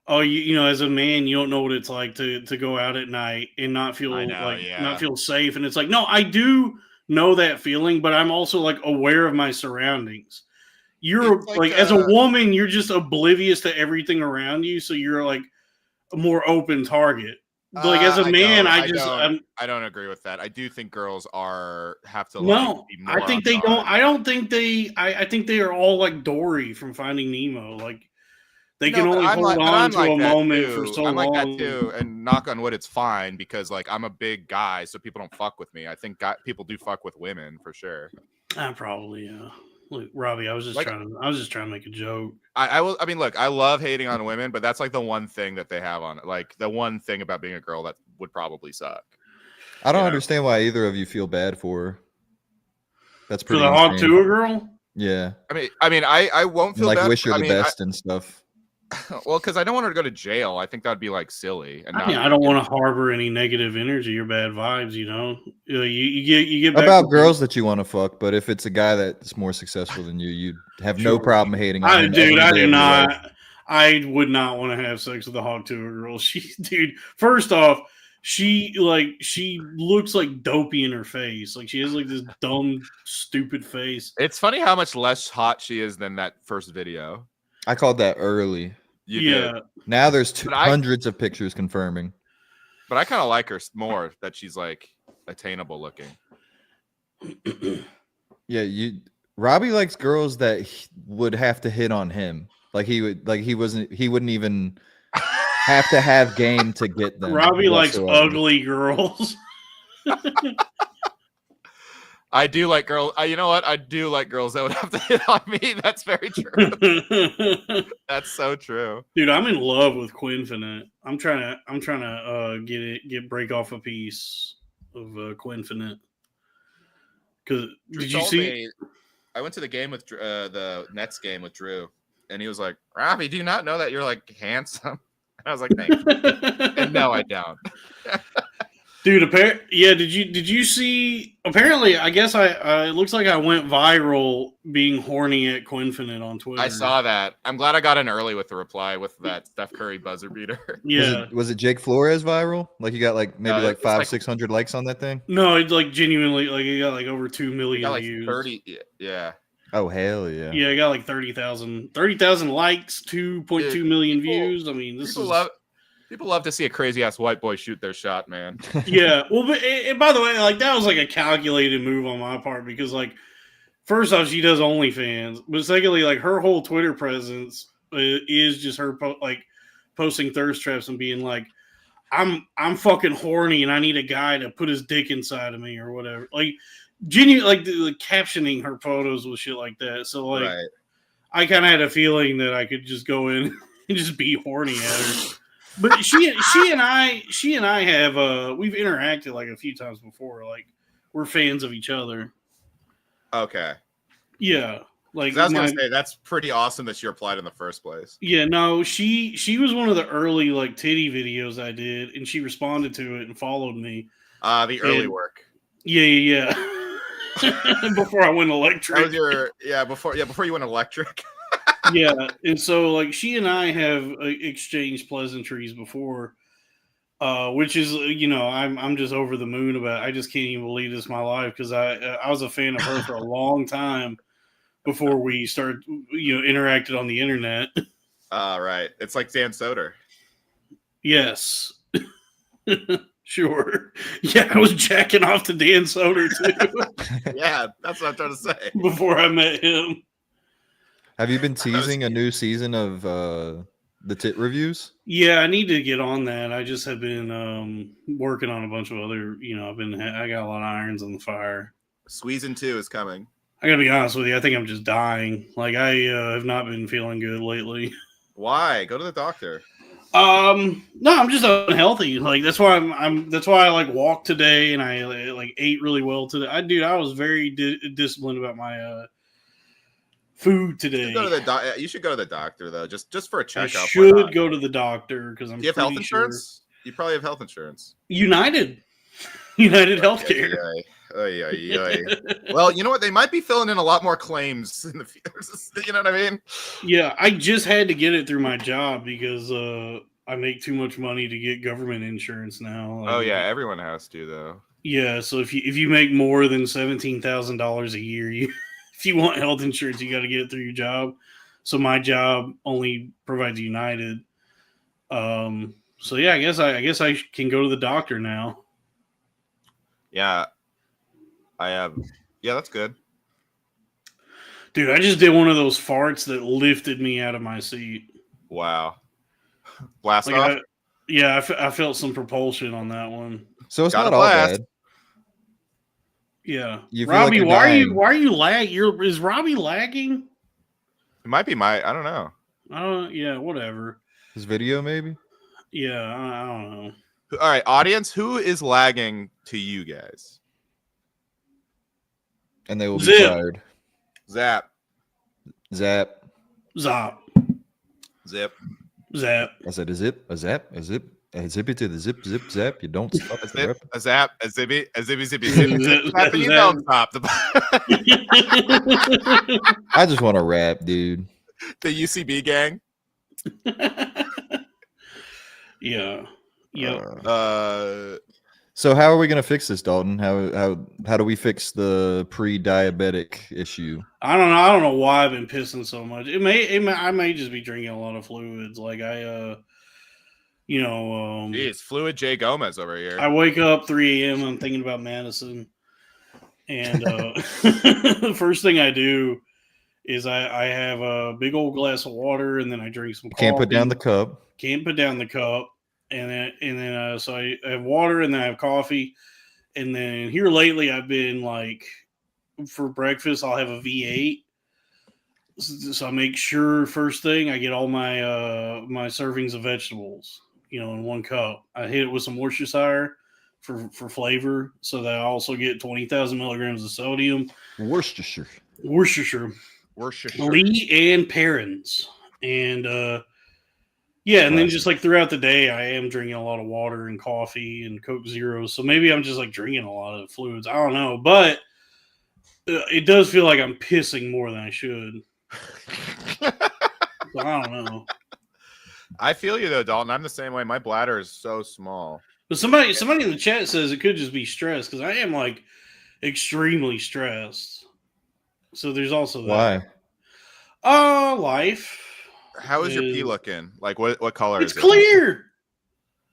oh, as a man, you don't know what it's like to go out at night and not feel not feel safe. And it's like, no, I do know that feeling, but I'm also like aware of my surroundings. You're like as a woman, you're just oblivious to everything around you. So you're like, a more open target. Like as a man, I don't agree with that. I do think girls have to no. be more I think on they guard. don't. I don't think they. I think they are all like Dory from Finding Nemo. Like they can only hold on to a moment for so long. I'm like that too. And knock on wood, it's fine because like I'm a big guy, so people don't fuck with me. I think people do fuck with women for sure. Probably, yeah. Look, Robbie, I was just trying to make a joke. I mean, look, I love hating on women, but that's like the one thing that they have on it. Like the one thing about being a girl that would probably suck. I don't understand why either of you feel bad for her. That's pretty. For the hog to a girl? Yeah. I mean, I won't feel like bad. Wish her the best and stuff. Well, because I don't want her to go to jail. I think that'd be like silly. And I don't want to harbor any negative energy or bad vibes. You know, you get back about girls that you want to fuck, but if it's a guy that's more successful than you, you'd have no problem hating on him. Dude, I do not. I would not want to have sex with a hog to a girl. First off, she looks like dopey in her face. Like she has like this dumb, stupid face. It's funny how much less hot she is than that first video. I called that early. You did. Now there's hundreds of pictures confirming. But I kind of like her more that she's like attainable looking. Yeah, Robbie likes girls that would have to hit on him. Like he wouldn't even have to have game to get them. Robbie likes ugly girls. I do like girls. You know what? I do like girls that would have to hit on me. That's very true. That's so true, dude. I'm in love with Quinfinite. I'm trying to break off a piece of Quinfinite. Because did you see? I went to the game with the Nets game with Drew, and he was like, "Robbie, do you not know that you're like handsome?" And I was like, "Thank you." And no, I don't. Dude, did you see? Apparently, I guess it looks like I went viral being horny at Quinfinite on Twitter. I saw that. I'm glad I got in early with the reply with that Steph Curry buzzer beater. Yeah. Was it Jake Flores viral? Like you got like maybe like 500-600 likes on that thing? No, it's like genuinely like it got like over 2 million got like views. 30, yeah. Oh hell yeah. Yeah, it got like 30,000 likes, 2.2 million views. I mean, People love to see a crazy ass white boy shoot their shot, man. Yeah. Well, but by the way, like that was like a calculated move on my part because, like, first off, she does OnlyFans, but secondly, like her whole Twitter presence is just her posting thirst traps and being like, "I'm fucking horny and I need a guy to put his dick inside of me or whatever." Like, genuinely, like captioning her photos with shit like that. So, like, right. I kind of had a feeling that I could just go in and just be horny at her. But she and I have we've interacted like a few times before. Like we're fans of each other. Okay. Yeah. Like I was gonna say that's pretty awesome that she replied in the first place. Yeah, no, she was one of the early like titty videos I did, and she responded to it and followed me. The early work. Yeah. Before I went electric. That was before you went electric. Yeah, and so like she and I have exchanged pleasantries before, which is I'm just over the moon about. I just can't even believe this is my life because I was a fan of her for a long time before we started interacted on the internet. Right, it's like Dan Soder. Yes, sure. Yeah, I was jacking off to Dan Soder too. Yeah, that's what I'm trying to say. Before I met him. Have you been teasing a new season of the tit reviews? Yeah, I need to get on that. I just have been working on a bunch of other, I got a lot of irons on the fire. Season 2 is coming. I gotta be honest with you. I think I'm just dying. Like I have not been feeling good lately. Why? Go to the doctor. No, I'm just unhealthy. Like that's why that's why I like walked today and I like ate really well today. I was very disciplined about my food today. You should go to the doctor though, just for a checkup. I should go to the doctor because I'm. Do you have health insurance? Sure. You probably have health insurance. United Healthcare. Well, you know what? They might be filling in a lot more claims in the future. You know what I mean? Yeah, I just had to get it through my job because I make too much money to get government insurance now. Oh yeah, everyone has to though. Yeah, so if you make more than $17,000 a year, if you want health insurance, you got to get it through your job. So my job only provides United. So yeah, I guess I can go to the doctor now. Yeah, I have. Yeah, that's good. Dude, I just did one of those farts that lifted me out of my seat. Wow. Blast Like off. I felt some propulsion on that one. So it's Got a not all blast. bad. Yeah, You feel like Robbie, you're why dying. are you lag? Is Robbie lagging? It might be my. I don't know. Yeah, whatever. His video, maybe? Yeah, I don't know. All right, audience, who is lagging to you guys? And they will be Zip. fired. Zap. Zap. Zop. Zip. Zap. I said a zip, a zap, a zip, a zippy to the zip, zip, zap. You don't stop at the Zip. rep. A zap. A zippy. A zippy. Zippy. Zippy. Zip, Zap, and you zap. don't stop. I just want to rap, dude. The UCB gang. Yeah. Yep. So how are we gonna fix this, Dalton? How do we fix the pre-diabetic issue? I don't know why I've been pissing so much. I may just be drinking a lot of fluids. Like Jeez, Fluid J Gomez over here. I wake up 3 a.m. I'm thinking about Madison, and the first thing I do is I have a big old glass of water, and then I drink some coffee. Can't put down the cup. Can't put down the cup, and then so I have water, and then I have coffee, and then here lately I've been like, for breakfast I'll have a V8. So I make sure first thing I get all my my servings of vegetables, in one cup. I hit it with some Worcestershire for flavor, so that I also get 20,000 milligrams of sodium. Worcestershire. Lee and Perrins. And and then just like throughout the day, I am drinking a lot of water and coffee and Coke Zeros. So maybe I'm just like drinking a lot of fluids. I don't know, but it does feel like I'm pissing more than I should. So I don't know. I feel you though, Dalton. I'm the same way. My bladder is so small. But somebody in the chat says it could just be stress, because I am like extremely stressed. So there's also that. Why? Life. How is your pee looking? Like what color is it? It's clear.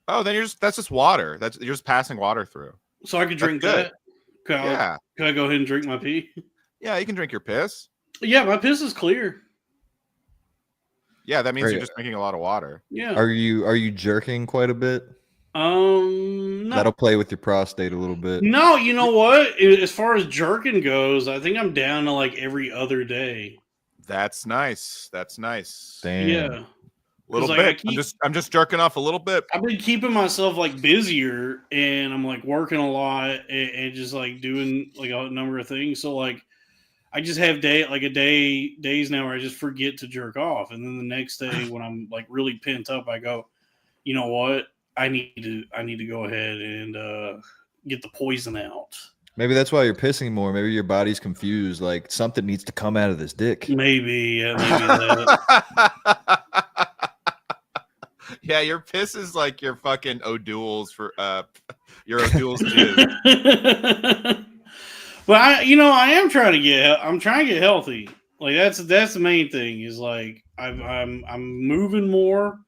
Oh, then that's just water. You're just passing water through. So I could drink that. Could I go ahead and drink my pee? Yeah, you can drink your piss. Yeah, my piss is clear. Yeah, that means you're just drinking a lot of water. Yeah. Are you jerking quite a bit? No. That'll play with your prostate a little bit. No, you know what? As far as jerking goes, I think I'm down to like every other day. That's nice. Damn. Yeah. Little bit. I'm just jerking off a little bit. I've been keeping myself like busier, and I'm like working a lot and just like doing like a number of things. So like I just have days now where I just forget to jerk off, and then the next day when I'm like really pent up, I go, you know what? I need to go ahead and get the poison out. Maybe that's why you're pissing more. Maybe your body's confused. Like something needs to come out of this dick. Maybe that. Yeah, your piss is like your fucking O'Doul's for your O'Doul's jizz. But I'm trying to get healthy. Like that's the main thing is like I'm moving more.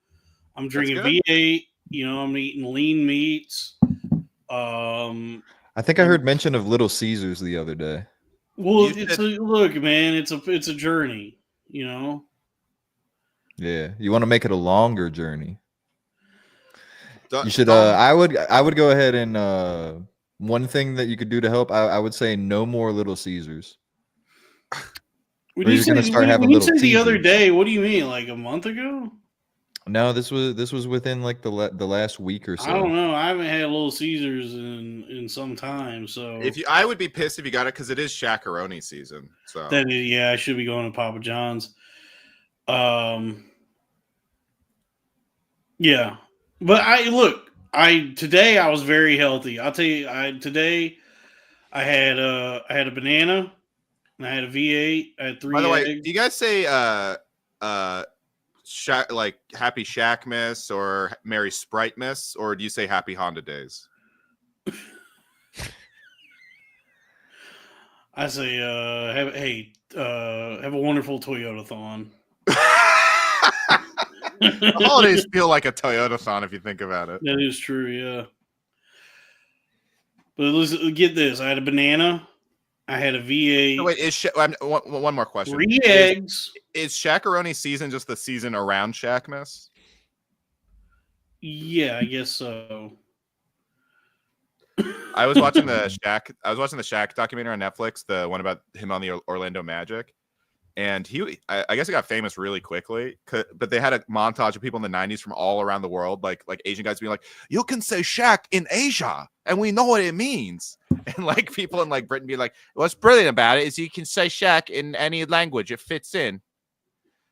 I'm drinking V8. I'm eating lean meats. I think I heard mention of Little Caesars the other day. Well, look, man, it's a journey. Yeah, you want to make it a longer journey. You should. I would go ahead and one thing that you could do to help. I would say no more Little Caesars. When you say the other day, what do you mean? Like a month ago? No, this was within like the last week or so. I don't know. I haven't had Little Caesars in some time. So I would be pissed if you got it because it is Shaq-a-Roni season. So I should be going to Papa John's. Yeah, but today I was very healthy. I'll tell you, today I had a banana and I had a V8. I had 3 By the way, eggs. do you guys say like Happy Shackmas or Merry Sprite-mas, or do you say Happy Honda Days? I say have a wonderful Toyota-thon. The holidays feel like a Toyota-thon if you think about it. That is true, yeah. But let's get this. I had a banana. I had a V8. So wait, one more question. 3 eggs. Is Shaq-a-Roni season just the season around Shaqmas? Yeah, I guess so. I was watching the Shaq documentary on Netflix, the one about him on the Orlando Magic. And I guess he got famous really quickly, but they had a montage of people in the 90s from all around the world, like Asian guys being like, you can say Shaq in Asia, and we know what it means. And like people in like Britain being like, what's brilliant about it is you can say Shaq in any language. It fits in.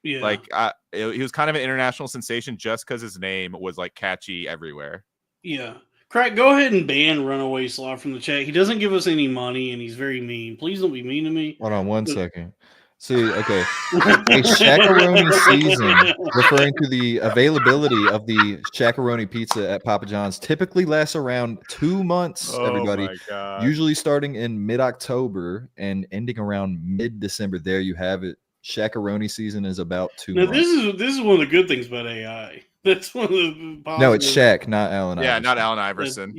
Yeah. Like he was kind of an international sensation just because his name was like catchy everywhere. Yeah. Crack, go ahead and ban Runaway Slaw from the chat. He doesn't give us any money, and he's very mean. Please don't be mean to me. Hold on one second. See, okay. A Shaq-a-Roni season, referring to the availability of the Shaq-a-Roni pizza at Papa John's, typically lasts around 2 months, everybody. My God. Usually starting in mid-October and ending around mid-December. There you have it. Shaq-a-Roni season is about 2 Now, months. this is one of the good things about AI. That's one of the positives. No, it's Shaq, not Allen Yeah, Iverson. not Allen Iverson.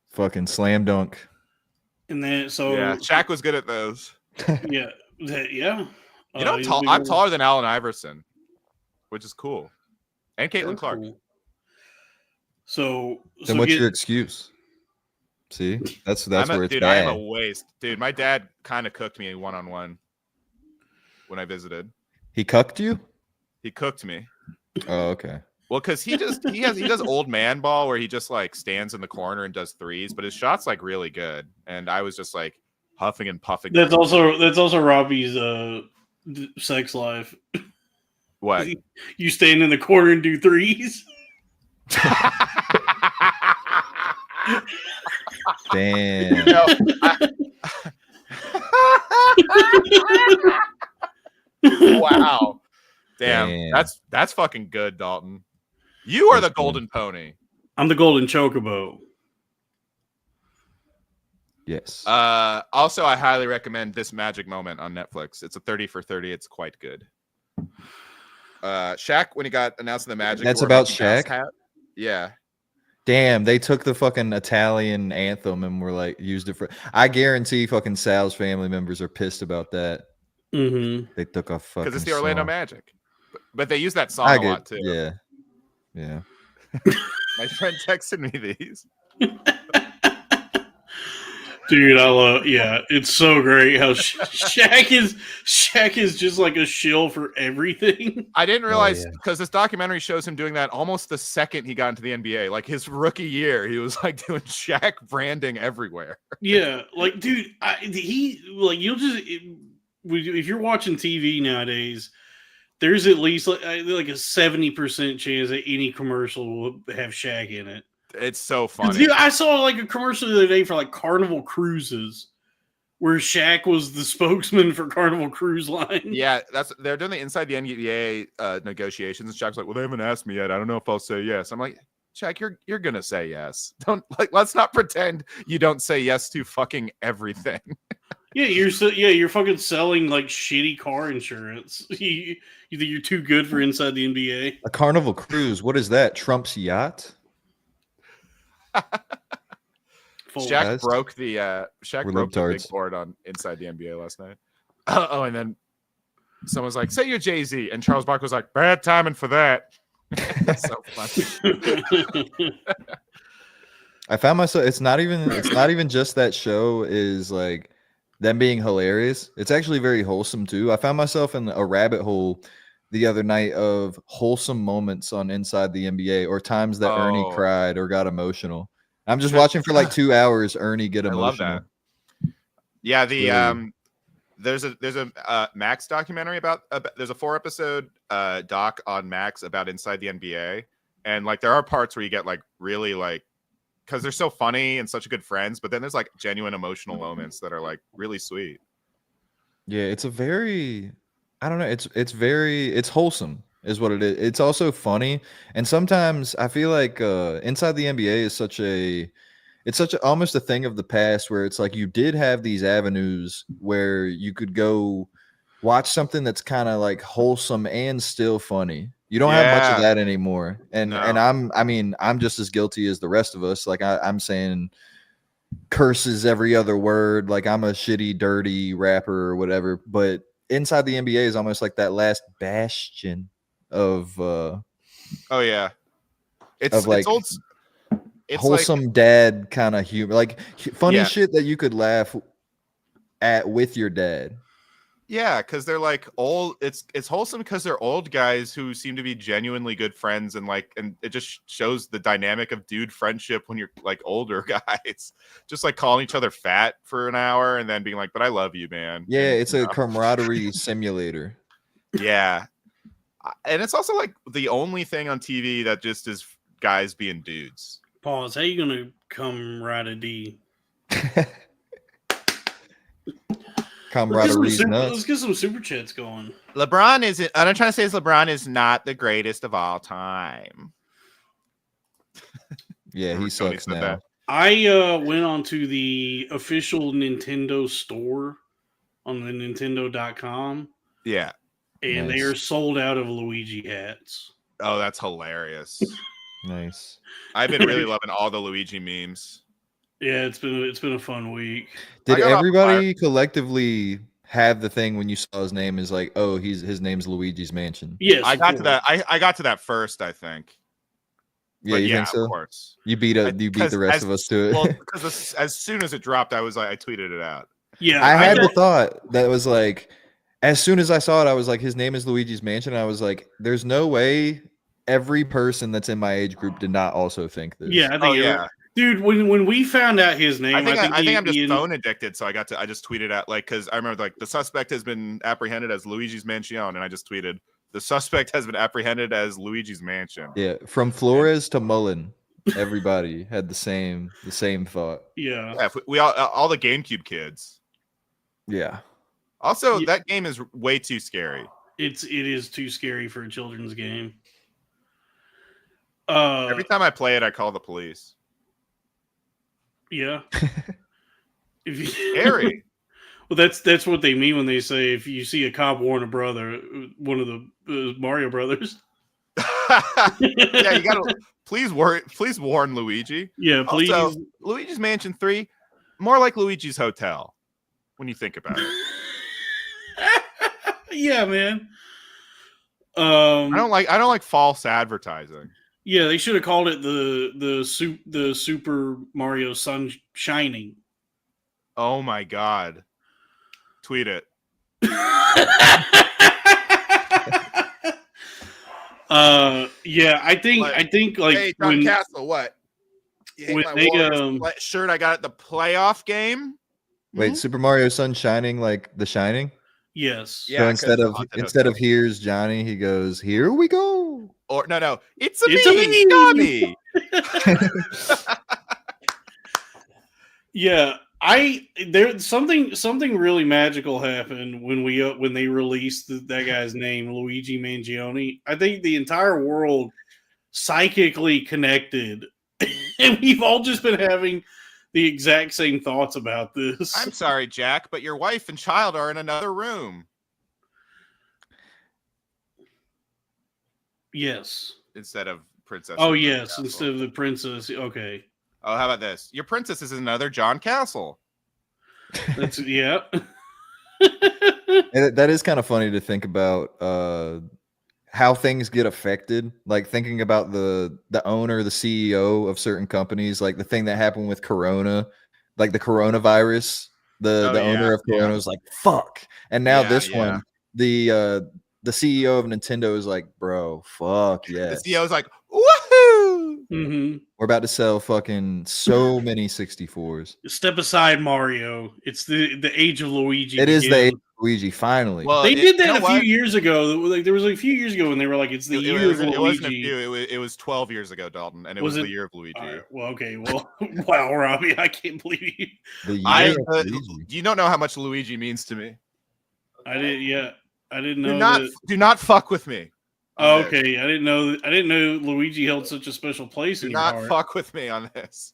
Fucking slam dunk. And then Yeah, Shaq was good at those. yeah. You know, I'm taller than Allen Iverson, which is cool. And Caitlin Clark. Cool. So What's your excuse? See, that's where it's dude, bad. I am a waste. Dude, my dad kind of cooked me one-on-one when I visited. He cucked you? He cooked me. Oh, okay. Well, because he does old man ball where he just like stands in the corner and does threes, but his shot's like really good. And I was just like huffing and puffing. That's also Robbie's sex life. What? You stand in the corner and do threes. Damn. No, wow. Damn. That's fucking good, Dalton. You are the golden pony. I'm the golden chocobo. Yes. Also, I highly recommend This Magic Moment on Netflix. It's a 30 for 30. It's quite good. Shaq, when he got announced in the Magic. That's about Shaq? Hat. Yeah. Damn, they took the fucking Italian anthem and were like used it for. I guarantee fucking Sal's family members are pissed about that. Mm-hmm. They took a fucking. Because it's the Orlando song. Magic. But they use that song a lot too. Yeah. Yeah. My friend texted me these. Dude, I love. Yeah, it's so great how Shaq is just like a shill for everything. I didn't realize because this documentary shows him doing that almost the second he got into the NBA. Like his rookie year, he was like doing Shaq branding everywhere. Yeah, like dude, you'll just if you're watching TV nowadays, there's at least like a 70% chance that any commercial will have Shaq in it. It's so funny. Dude, I saw like a commercial the other day for like Carnival Cruises, where Shaq was the spokesman for Carnival Cruise Line. Yeah, they're doing the inside the NBA negotiations, and Shaq's like, "Well, they haven't asked me yet. I don't know if I'll say yes." I'm like, "Shaq, you're gonna say yes. Don't let's not pretend you don't say yes to fucking everything." Yeah, you're fucking selling like shitty car insurance. You think you're too good for inside the NBA? A Carnival Cruise. What is that? Trump's yacht? Shaq broke the big board on Inside the NBA last night. Oh, and then someone's like, "Say you're Jay-Z," and Charles Barkley was like, "Bad timing for that." So funny. I found myself. It's not even just that show is like them being hilarious. It's actually very wholesome too. I found myself in a rabbit hole the other night of wholesome moments on Inside the NBA or times that Ernie cried or got emotional. I'm just watching for like 2 hours. Ernie get emotional. I love that. Yeah, there's a Max documentary about there's a 4-episode doc on Max about Inside the NBA, and like there are parts where you get like really like because they're so funny and such good friends, but then there's like genuine emotional moments that are like really sweet. Yeah, it's a very I don't know. It's wholesome is what it is. It's also funny. And sometimes I feel like Inside the NBA is it's almost a thing of the past where it's like you did have these avenues where you could go watch something that's kind of like wholesome and still funny. You don't have much of Yeah. that anymore. And No. I'm just as guilty as the rest of us. Like I'm saying curses every other word. Like I'm a shitty, dirty rapper or whatever. But inside the NBA is almost like that last bastion of Oh yeah. of like It's wholesome like, dad kind of humor, like funny Yeah. shit that you could laugh at with your dad. yeah, because they're like old. It's wholesome because they're old guys who seem to be genuinely good friends, and it just shows the dynamic of dude friendship when you're like older guys, just like calling each other fat for an hour and then being like, "But I love you, man." Yeah, And, it's a camaraderie simulator. yeah, and it's also like the only thing on TV that just is guys being dudes. Pause. How you gonna come right a D? Camaraderie's nuts. Let's get some super chats going. LeBron isn't. What I'm trying to say is LeBron is not the greatest of all time. Yeah, he Tony sucks said now. that. I went onto the official Nintendo store on the Nintendo.com, Yeah. and they Nice. are sold out of Luigi hats. Oh, that's hilarious. Nice. I've been really loving all the Luigi memes. Yeah, it's been a fun week. Did got off everybody collectively have the thing when you saw his name is like, oh, his name's Luigi's Mansion? Yes, I of got to course. that. I got to that first, I think. Yeah, But you think so? Of course. You beat the rest of us to it. Well, because as soon as it dropped, I tweeted it out. Yeah, I had the got- thought that was like, as soon as I saw it, I was like, his name is Luigi's Mansion. And I was like, there's no way every person that's in my age group did not also think this. Yeah, I think Oh yeah. dude. When we found out his name, I think I'm just Ian- phone addicted, so I just tweeted out like because I remember like the suspect has been apprehended as Luigi's Mansion, and I just tweeted the suspect has been apprehended as Luigi's Mansion. Yeah, from Flores to Mullen, everybody had the same thought. Yeah, Yeah, if we all the GameCube kids. Yeah. Also, Yeah. that game is way too scary. it is too scary for a children's game. Every time I play it, I call the police. Yeah. If you, Scary. well, that's what they mean when they say if you see a cop warn a brother, one of the Mario brothers. Yeah, you gotta please warn Luigi. Yeah, please. Also, Luigi's Mansion 3, more like Luigi's Hotel, when you think about it. Yeah, man. I don't like false advertising. Yeah, they should have called it the Super Mario Sun Shining. Oh my god. Tweet it. Yeah, I think Hey, John when Castle, what? You hate when my they, Warriors shirt I got at the playoff game? Wait, Super Mario Sun Shining like The Shining? yes, Yeah, So 'cause instead the of haunted here's Johnny, he goes, here we go. Or no, it's It's a a me, Johnny. yeah. There's something really magical happened when they released that guy's name, Luigi Mangione. I think the entire world psychically connected, and we've all just been having the exact same thoughts about this. I'm sorry, Jack, but your wife and child are in another room. Yes. Instead of Princess. Oh, and yes. Castle. Instead of the princess. Okay. Oh, how about this? Your princess is another John Castle. That's yeah. And that is kind of funny to think about how things get affected. Like thinking about the owner, the CEO of certain companies, like the thing that happened with Corona, like the coronavirus. The owner of Corona was like, fuck. And now this one, the CEO of Nintendo is like, bro, fuck yes. The CEO's like, woohoo! Mm-hmm. We're about to sell fucking so many 64s. Step aside, Mario. It's the age of Luigi. It is the begins. age of Luigi, finally. Well, They did that you know a few what? years ago. Like there was a few years ago when they were like, "It's the year of It wasn't a Luigi." few. It was 12 years ago, Dalton, and it was Was the it? year of Luigi. All right, well, okay. Well, wow, Robbie, I can't believe you. The year of Luigi. You don't know how much Luigi means to me. I didn't. Yeah, I didn't know. Do not fuck with me. Oh, on this. okay, I didn't know. I didn't know Luigi held such a special place Do in your not heart. fuck with me on this.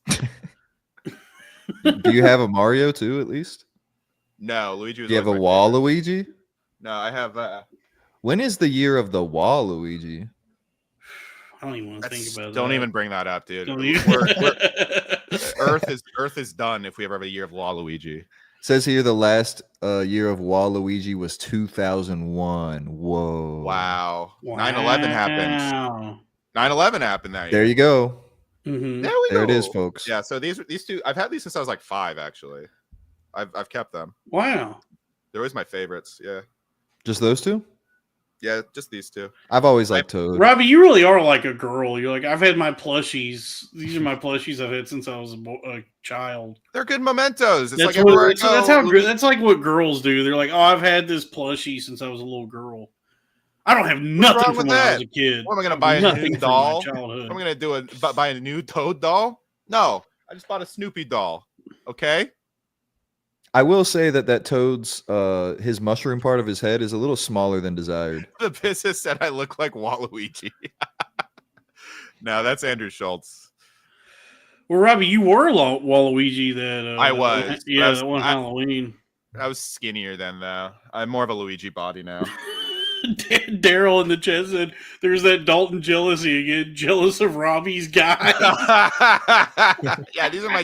Do you have a Mario too, at least? No, Luigi was. Do you have like a my Waluigi? No, I have. When is the year of the Waluigi? I don't even want to think about that. Don't even bring that up, dude. Don't even- Earth is done if we ever have a year of Waluigi. Says here the last year of Waluigi was 2001. Whoa. Wow. 9/11 happened. 9/11 happened that year. There you go. Mhm. There we go. There it is, folks. Yeah. So these two, I've had these since I was like 5. Actually, I've kept them. Wow. They're always my favorites. Yeah. Just those two? Yeah, just these two. I've always liked Toad. Robbie, you really are like a girl. You're like, I've had my plushies. These are my plushies I've had since I was a child. They're good mementos. It's That's like what, everywhere I that's, go, that's how that's like what girls do. They're like, oh, I've had this plushie since I was a little girl. I don't have nothing wrong from with when I that? was a kid. What am I gonna have buy a nothing new from my doll? childhood. I'm gonna buy a new Toad doll. No, I just bought a Snoopy doll. Okay. I will say that Toad's his mushroom part of his head is a little smaller than desired. The business said I look like Waluigi. No, that's Andrew Schultz. Well, Robbie, you were Waluigi that I was. Yeah, I was- that one Halloween. I was skinnier then, though. I'm more of a Luigi body now. Daryl in the chat said, "There's that Dalton jealousy again. Jealous of Robbie's guy." Yeah, these are my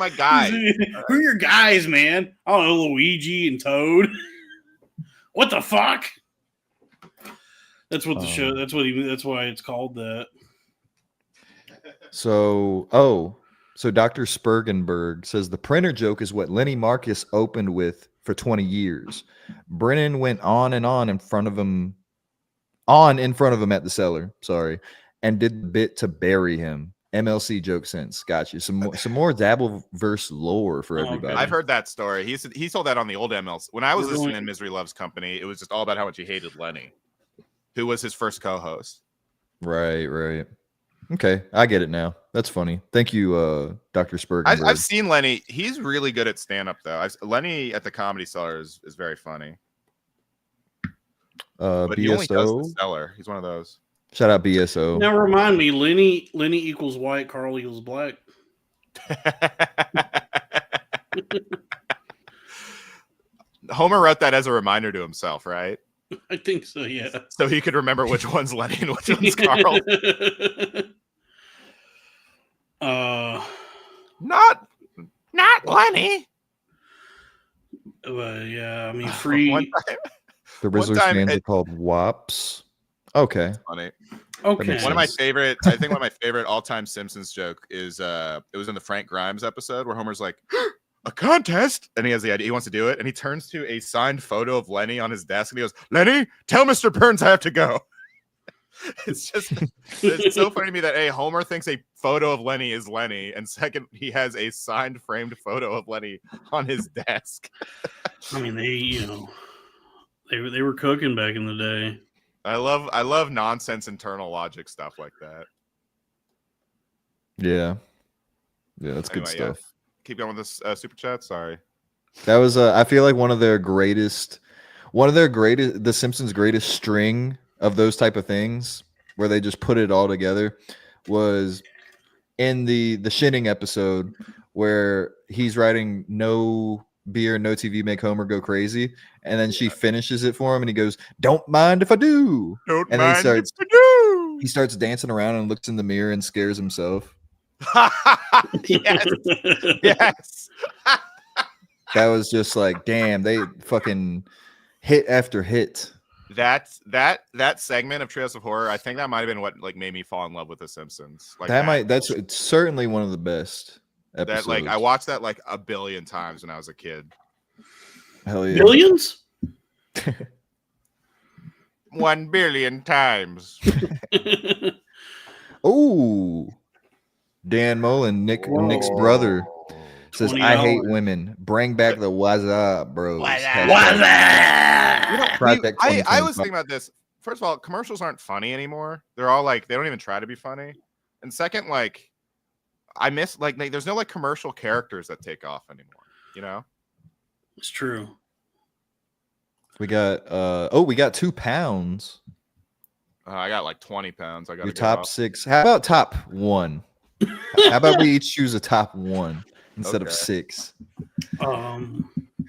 guys. Who are your guys, man? I don't know, Luigi and Toad. What the fuck? That's what the show. That's why it's called that. So Dr. Spergenberg says the printer joke is what Lenny Marcus opened with for 20 years. Brennan went on and on in front of him at the cellar, and did the bit to bury him. MLC joke sense. Got you. Some more Dabbleverse lore for everybody. I've heard that story. He told that on the old MLC. When I was Really? listening in Misery Loves Company, it was just all about how much he hated Lenny, who was his first co-host. Right. Okay, I get it now. That's funny. Thank you, Dr. Spergenberg. I've seen Lenny. He's really good at stand-up, though. Lenny at the Comedy Cellar is very funny. But he only does the BSO. Cellar. He's one of those. Shout out BSO. Now remind me, Lenny equals white, Carl equals black. Homer wrote that as a reminder to himself, right? I think so, yeah. So he could remember which one's Lenny and which one's Carl. Not Lenny. Yeah, I mean, free. One time, The Rizzler time stands it- are called WAPs. Okay. funny. Okay. makes One of my sense. favorite, I think one of my favorite all-time Simpsons joke is it was in the Frank Grimes episode where Homer's like, a contest, and he has the idea, he wants to do it, and he turns to a signed photo of Lenny on his desk and he goes, Lenny, tell Mr. Burns I have to go. It's so funny to me that Homer thinks a photo of Lenny is Lenny, and second, he has a signed framed photo of Lenny on his desk. I mean, they were cooking back in the day. I love nonsense internal logic stuff like that. Yeah, that's good Anyway, yeah. stuff. Keep going with this super chat. Sorry. That was I feel like one of their greatest, the Simpsons' greatest string of those type of things where they just put it all together was in the Shinning episode where he's writing no beer, no TV make Homer go crazy, and then she finishes it for him and he goes, don't mind if I do. Don't And then mind he if I do. He starts dancing around and looks in the mirror and scares himself. Yes. Yes. That was just like, damn, they fucking hit after hit. That segment of Trios of Horror, I think that might have been what like made me fall in love with The Simpsons. Like It's certainly one of the best episodes. that. Like I watched that like a billion times when I was a kid. Hell yeah. Billions? 1 billion times. Oh, Dan Mullen, Nick's brother, says, I hate $20. women. Bring back the what's up, bros. What's Project I was 2025. thinking about this. First of all, commercials aren't funny anymore. They're all like they don't even try to be funny. And second, like I miss like there's no like commercial characters that take off anymore. You know? It's true. We got we got 2 pounds. I got like 20 pounds. I got Your top 6. How about top 1? How about we each choose a top 1 instead of Okay. 6?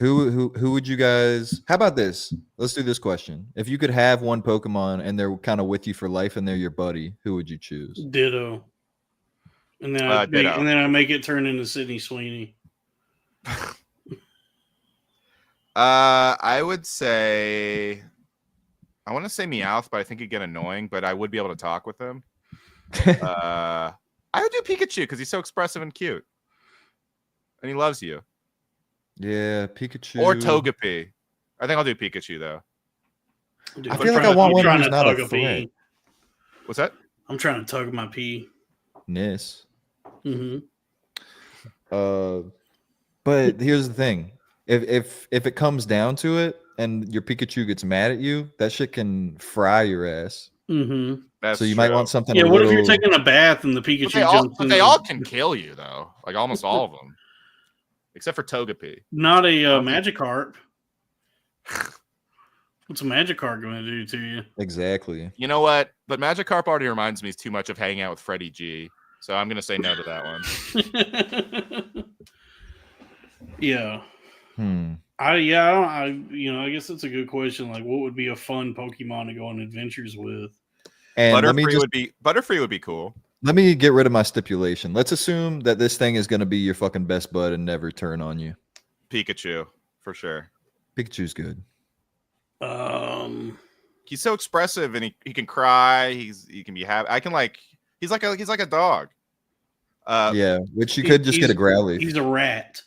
Who would you guys? How about this? Let's do this question. If you could have one Pokemon and they're kind of with you for life and they're your buddy, who would you choose? Ditto. And then I make it turn into Sydney Sweeney. I would say, I want to say Meowth, but I think he'd get annoying. But I would be able to talk with him. I would do Pikachu because he's so expressive and cute, and he loves you. Yeah, Pikachu Or Togepi. I think I'll do Pikachu though. Dude, I feel like I want one who's not a tug threat. What's that? I'm trying to tug my pee. Nis. Mm-hmm. But here's the thing: if it comes down to it, and your Pikachu gets mad at you, that shit can fry your ass. Mm-hmm. That's so you true. might want something. Yeah. a What little... if you're taking a bath and the Pikachu jumps in? They all can kill you though. Like almost all of them, except for Togepi. Not a Magikarp. What's a Magikarp going to do to you? Exactly. You know what? But Magikarp already reminds me too much of hanging out with Freddie G. So I'm gonna say no to that one. Yeah. I guess it's a good question. Like, what would be a fun Pokemon to go on adventures with? And Butterfree would be cool. Let me get rid of my stipulation. Let's assume that this thing is going to be your fucking best bud and never turn on you. Pikachu, for sure. Pikachu's good. He's so expressive and he can cry. He can be happy. He's like a dog. Yeah, which you could just get a Growlithe. He's a rat.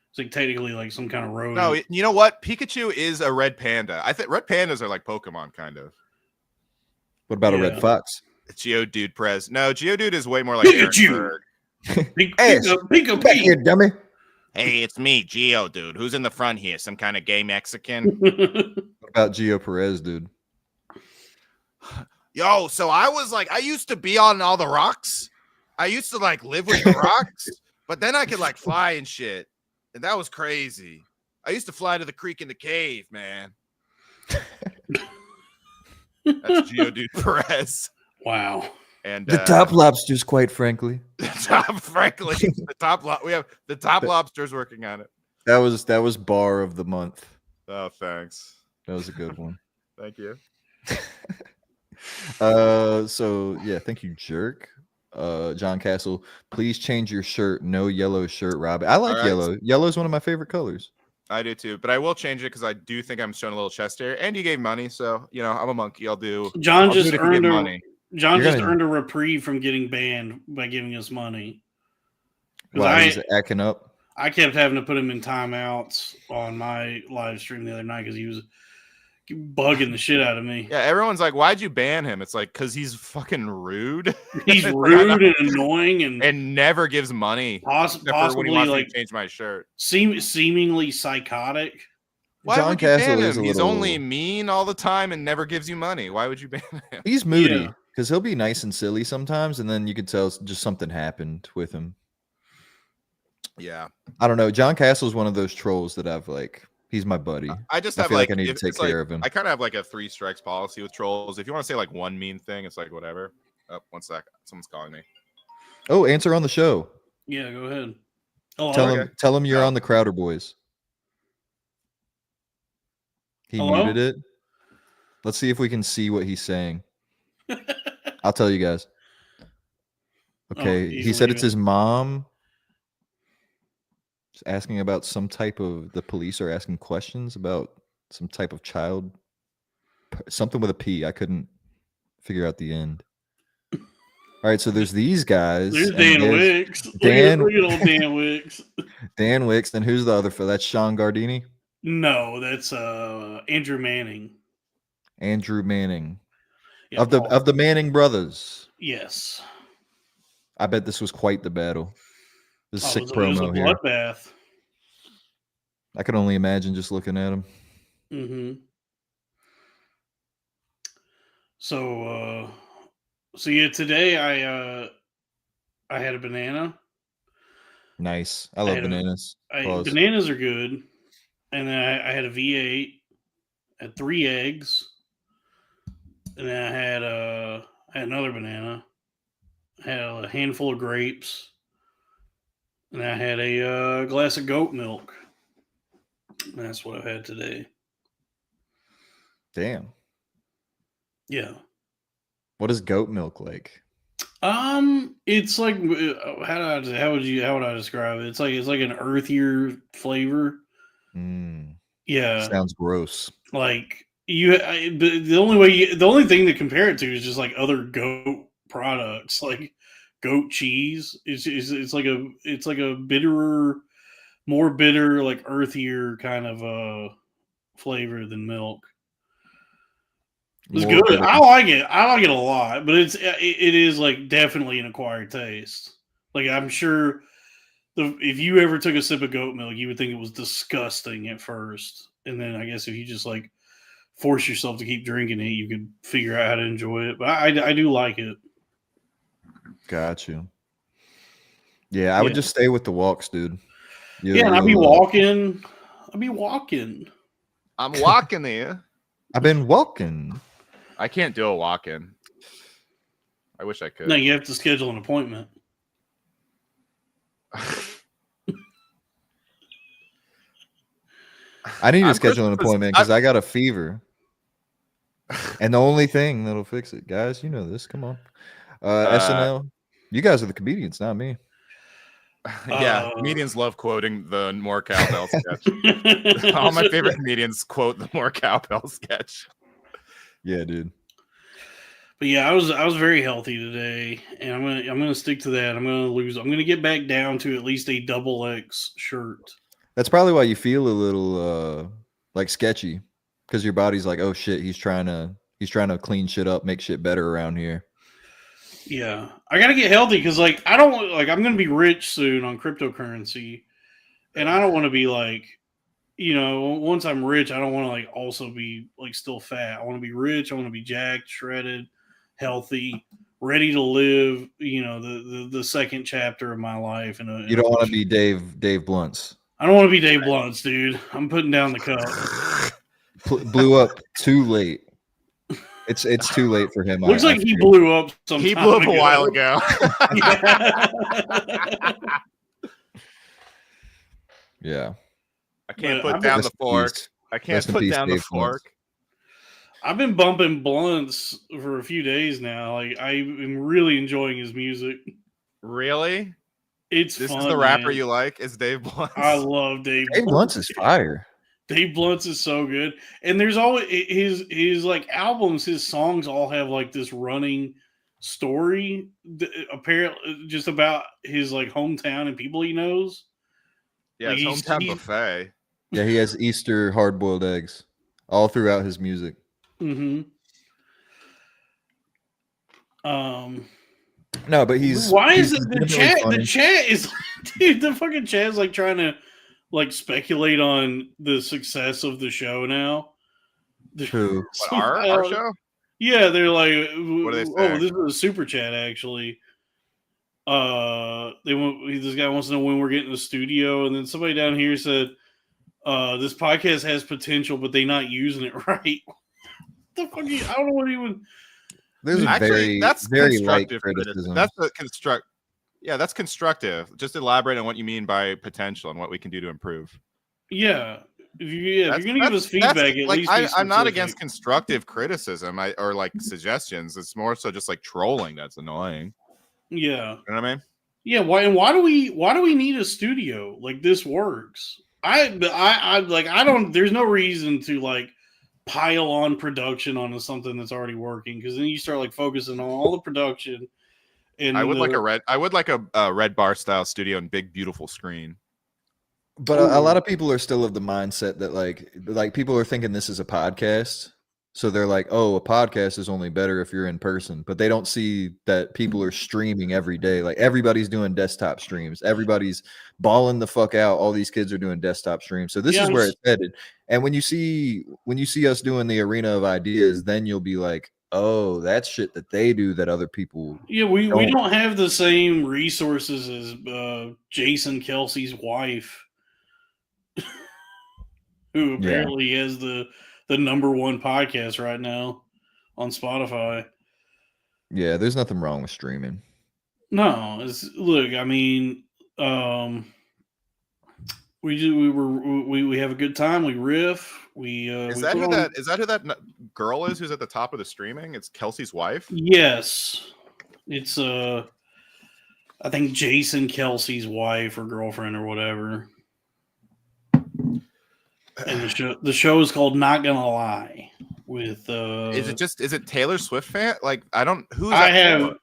It's like technically like some kind of rodent. No, you know what? Pikachu is a red panda. I think red pandas are like Pokemon, kind of. What about a red fox? Geodude Prez. No, Geodude is way more like Pikachu. Pikachu. Back here, dummy. Hey, it's me, Geodude. Who's in the front here? Some kind of gay Mexican? What about Geo Perez, dude? Yo, so I used to be on all the rocks. I used to like live with the rocks, but then I could like fly and shit. And that was crazy. I used to fly to the creek in the cave, man. That's Geodude Perez. Wow. And the top lobsters, quite frankly. We have the top lobsters working on it. That was bar of the month. Oh, thanks. That was a good one. Thank you. So yeah, thank you, jerk. John Castle, please change your shirt. No yellow shirt, Rob. I like yellow. Yellow is one of my favorite colors. I do too, but I will change it because I do think I'm showing a little chest hair. And you gave money, so you know I'm a monkey. John just earned a reprieve from getting banned by giving us money. Why he's acting up? I kept having to put him in timeouts on my live stream the other night because he was bugging the shit out of me. Yeah, everyone's like, "Why'd you ban him?" It's like because he's fucking rude. He's rude and annoying and never gives money. Possibly like change my shirt. Seemingly psychotic. Why John would you Castle ban him? He's only mean all the time and never gives you money. Why would you ban him? He's moody because he'll be nice and silly sometimes, and then you can tell just something happened with him. Yeah, I don't know. John Castle is one of those trolls that I've like. He's my buddy. I just feel like I need to take care of him. I kind of have like a 3 strikes policy with trolls. If you want to say like one mean thing, it's like whatever. Oh, 1 sec. Someone's calling me. Oh, answer on the show. Yeah, go ahead. Hello? Tell him you're on the Crowder Boys. He muted it. Let's see if we can see what he's saying. I'll tell you guys. Okay, he said it's his mom. Asking about some type of the police are asking questions about some type of child, something with a P. I couldn't figure out the end. All right, so there's these guys. There's Dan Wicks. Look at old Dan Wicks. Dan Wicks. Then who's the other? That's Sean Gardini. No, that's Andrew Manning. Andrew Manning. Yeah, of the Manning brothers. Yes. I bet this was quite the battle. This is sick promo it was a bloodbath. I could only imagine just looking at him. Mm-hmm. So yeah, today I had a banana. Nice. I love bananas. Bananas are good. And then I had a V8, had 3 eggs, and then I had another banana. I had a handful of grapes. And I had a glass of goat milk. That's what I've had today. Damn. Yeah. What is goat milk like? It's like how would I describe it? It's like an earthier flavor. Mm, Yeah, sounds gross. like the only thing to compare it to is just like other goat products, like goat cheese. It's like a bitterer, more bitter, like earthier kind of flavor than milk. It's More good. bitter. I like it. I like it a lot, but it is like definitely an acquired taste. Like I'm sure if you ever took a sip of goat milk, you would think it was disgusting at first, and then I guess if you just like force yourself to keep drinking it, you could figure out how to enjoy it. But I do like it. Got you. Yeah, I would just stay with the walks, dude. Yeah, and I'd be walking. I'd be walking. I'm walking there. I've been walking. I can't do a walk-in. I wish I could. No, you have to schedule an appointment. I need to schedule an appointment because I got a fever. And the only thing that'll fix it, guys, you know this. Come on. SNL. You guys are the comedians, not me. Yeah, comedians love quoting the More Cowbell sketch. All my favorite comedians quote the More Cowbell sketch. Yeah, dude. But yeah, I was very healthy today, and I'm gonna stick to that. I'm gonna get back down to at least a XX shirt. That's probably why you feel a little like sketchy, because your body's like, oh shit, he's trying to clean shit up, make shit better around here. Yeah, I gotta get healthy because like I'm gonna be rich soon on cryptocurrency, and I don't want to be like, once I'm rich, I don't want to like also be like still fat. I want to be rich. I want to be jacked, shredded, healthy, ready to live. The second chapter of my life. You don't want to be Dave Blunts. I don't want to be Dave Blunts, dude. I'm putting down the cup. Blew up too late. It's too late for him. Looks like he blew up. He blew up a while ago. Yeah. I can't put down the fork. I can't put down the fork. I've been bumping Blunts for a few days now. Like I am really enjoying his music. Really? This is the rapper you like? Is Dave Blunts? I love Dave. Dave Blunts is fire. Dave Blunts is so good, and there's always his like albums. His songs all have like this running story, apparently just about his like hometown and people he knows. Yeah, his hometown buffet. Yeah, he has Easter hard-boiled eggs all throughout his music. Mm-hmm. No, but why is it the chat? Funny. The chat is, dude. The fucking chat is like trying to like speculate on the success of the show now. Who? Our show? Yeah, they're like, what are they saying? Oh, this is a super chat actually. This guy wants to know when we're getting the studio, and then somebody down here said, this podcast has potential, but they're not using it right. The fuck? I don't know what even. There's that's very light criticism. That's that's constructive. Just elaborate on what you mean by potential and what we can do to improve. Yeah. If you're gonna give us feedback, at like, least I'm not against constructive criticism or like suggestions. It's more so just like trolling that's annoying. Yeah. You know what I mean? Yeah. Why do we need a studio? Like this works. There's no reason to like pile on production onto something that's already working, because then you start like focusing on all the production. And I would like a red bar style studio and big beautiful screen. But a lot of people are still of the mindset that like people are thinking this is a podcast. So they're like, oh, a podcast is only better if you're in person. But they don't see that people are streaming every day. Like everybody's doing desktop streams. Everybody's balling the fuck out. All these kids are doing desktop streams. So this is where it's headed. And when you see us doing the arena of ideas, then you'll be like, oh, that's shit that they do that other people. Yeah, we don't have the same resources as Jason Kelsey's wife, who apparently has the number one podcast right now on Spotify. Yeah, there's nothing wrong with streaming. No, look, I mean, We have a good time. We riff. Is we that put who on- that girl is who's at the top of the streaming? It's Kelsey's wife. Yes, it's I think Jason Kelsey's wife or girlfriend or whatever. And the show is called Not Gonna Lie. With Is it Taylor Swift fan? Like I don't who's I that have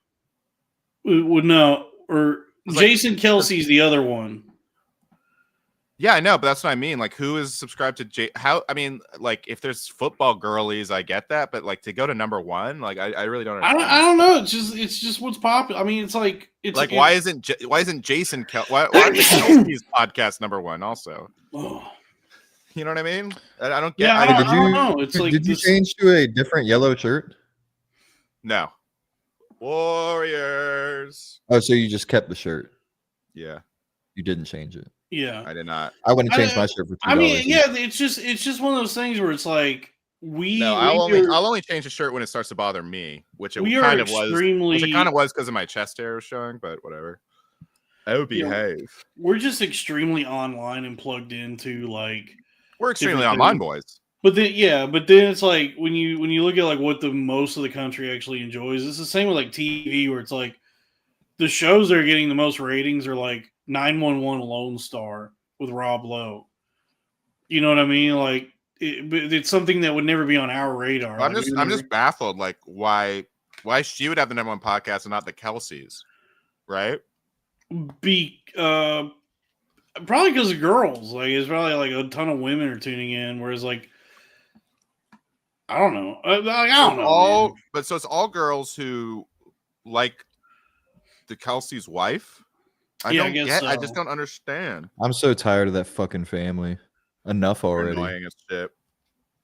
for? would know or It's like- Jason Kelsey's the other one. Yeah, I know, but that's what I mean. Like, who is subscribed to how? I mean, like, if there's football girlies, I get that, but like to go to number one, like, I really don't. I Understand. don't know. It's just what's popular. I mean, it's like Why isn't Jason why is Kelsey's podcast number one also? Oh. You know what I mean? I don't get. Yeah, I don't know. It's like did you change to a different yellow shirt? No. Warriors. Oh, so you just kept the shirt. Yeah, You didn't change it. Yeah, I did not. I wouldn't change my shirt for $2. I mean, yeah, it's just one of those things where it's like I'll only change the shirt when it starts to bother me, which it kind of was. Which it kind of was because of my chest hair was showing, but whatever. I would behave. We're just extremely online and plugged into like we're extremely online boys. But then it's like when you look at like what the most of the country actually enjoys, it's the same with like TV where it's like the shows that are getting the most ratings are like 911 Lone Star with Rob Lowe. You know what I mean? Like it's something that would never be on our radar. I'm just baffled, like why she would have the number one podcast and not the Kelseys, right? Probably because of girls. Like it's probably like a ton of women are tuning in, whereas like I don't know. I don't know. But so it's all girls who like the Kelsey's wife. I just don't understand. I'm so tired of that fucking family. Enough already. Annoying as shit.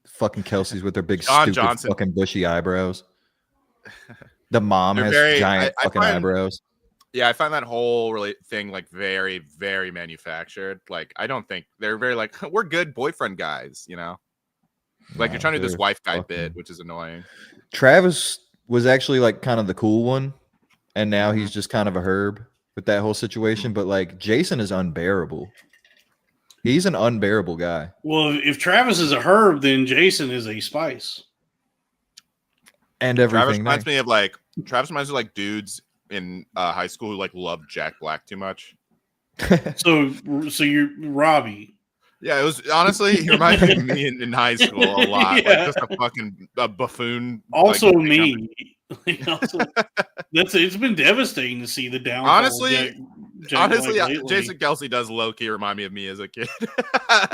Fucking Kelsey's with their big John stupid Johnson. fucking bushy eyebrows. The mom has giant fucking eyebrows. Yeah, I find that whole thing like very, very manufactured. Like, I don't think they're very like we're good boyfriend guys, you know. Like you're trying to do this wife guy bit, which is annoying. Travis was actually like kind of the cool one, and now he's just kind of a herb with that whole situation. But like Jason is unbearable. He's an unbearable guy. Well, if Travis is a herb, then Jason is a spice. And everything. Travis reminds me of like dudes in high school who like loved Jack Black too much. So you're Robbie. Yeah, it was honestly he reminded me in high school a lot. Yeah. Like just a fucking buffoon. Also like, me. It's been devastating to see the downfall. Honestly, Jack Jason Kelsey does low-key remind me of me as a kid.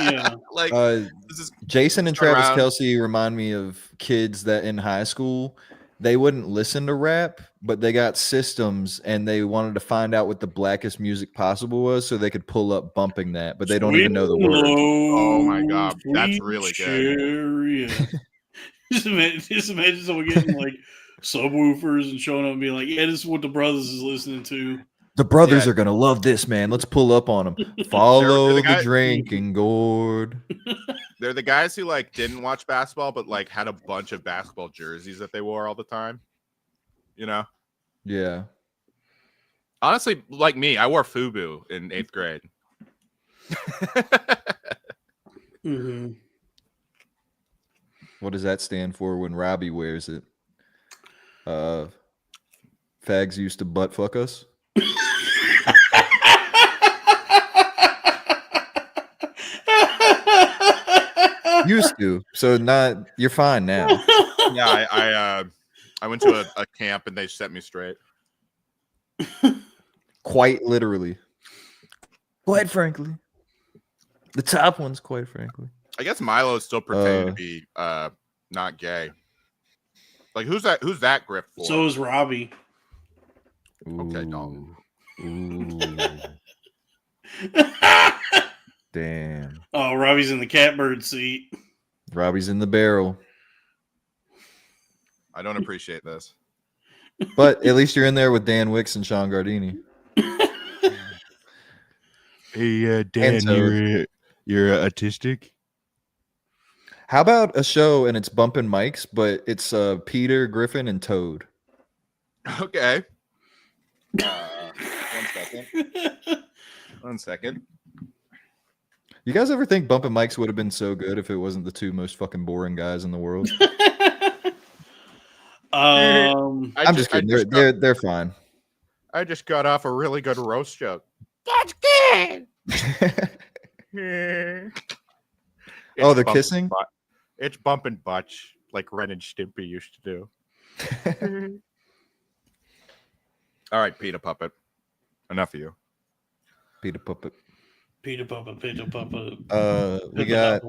Yeah. Like Jason and Travis Kelsey remind me of kids that in high school they wouldn't listen to rap, but they got systems and they wanted to find out what the blackest music possible was so they could pull up bumping that, but they don't even know the words. Oh my god, that's really good. Just imagine someone getting like subwoofers and showing up and being like, "Yeah, this is what the brothers is listening to." The brothers are gonna love this, man. Let's pull up on them. Follow the drinking gourd. They're the guys who like didn't watch basketball, but like had a bunch of basketball jerseys that they wore all the time. You know? Yeah. Honestly, like me, I wore FUBU in 8th grade. Mm-hmm. What does that stand for when Robbie wears it? Fags used to butt fuck us. Used to, so not. You're fine now. Yeah, I went to a camp and they set me straight. Quite literally. Quite frankly, the top ones. Quite frankly, I guess Milo is still pretending to be not gay. Like who's that grift for? So is Robbie. Okay, don't. Damn. Oh, Robbie's in the catbird seat. Robbie's in the barrel. I don't appreciate this. But at least you're in there with Dan Wicks and Sean Gardini. Hey, Dan, you're autistic? How about a show and it's bumping mics, but it's Peter, Griffin, and Toad? Okay. 1 second. You guys ever think bumping mics would have been so good if it wasn't the two most fucking boring guys in the world? I'm just kidding. They're fine. I just got off a really good roast joke. That's good. Oh, they're kissing? It's bumping butts like Ren and Stimpy used to do. All right, Peter Puppet. Enough of you. Peter Puppet. Peter Puppet. We got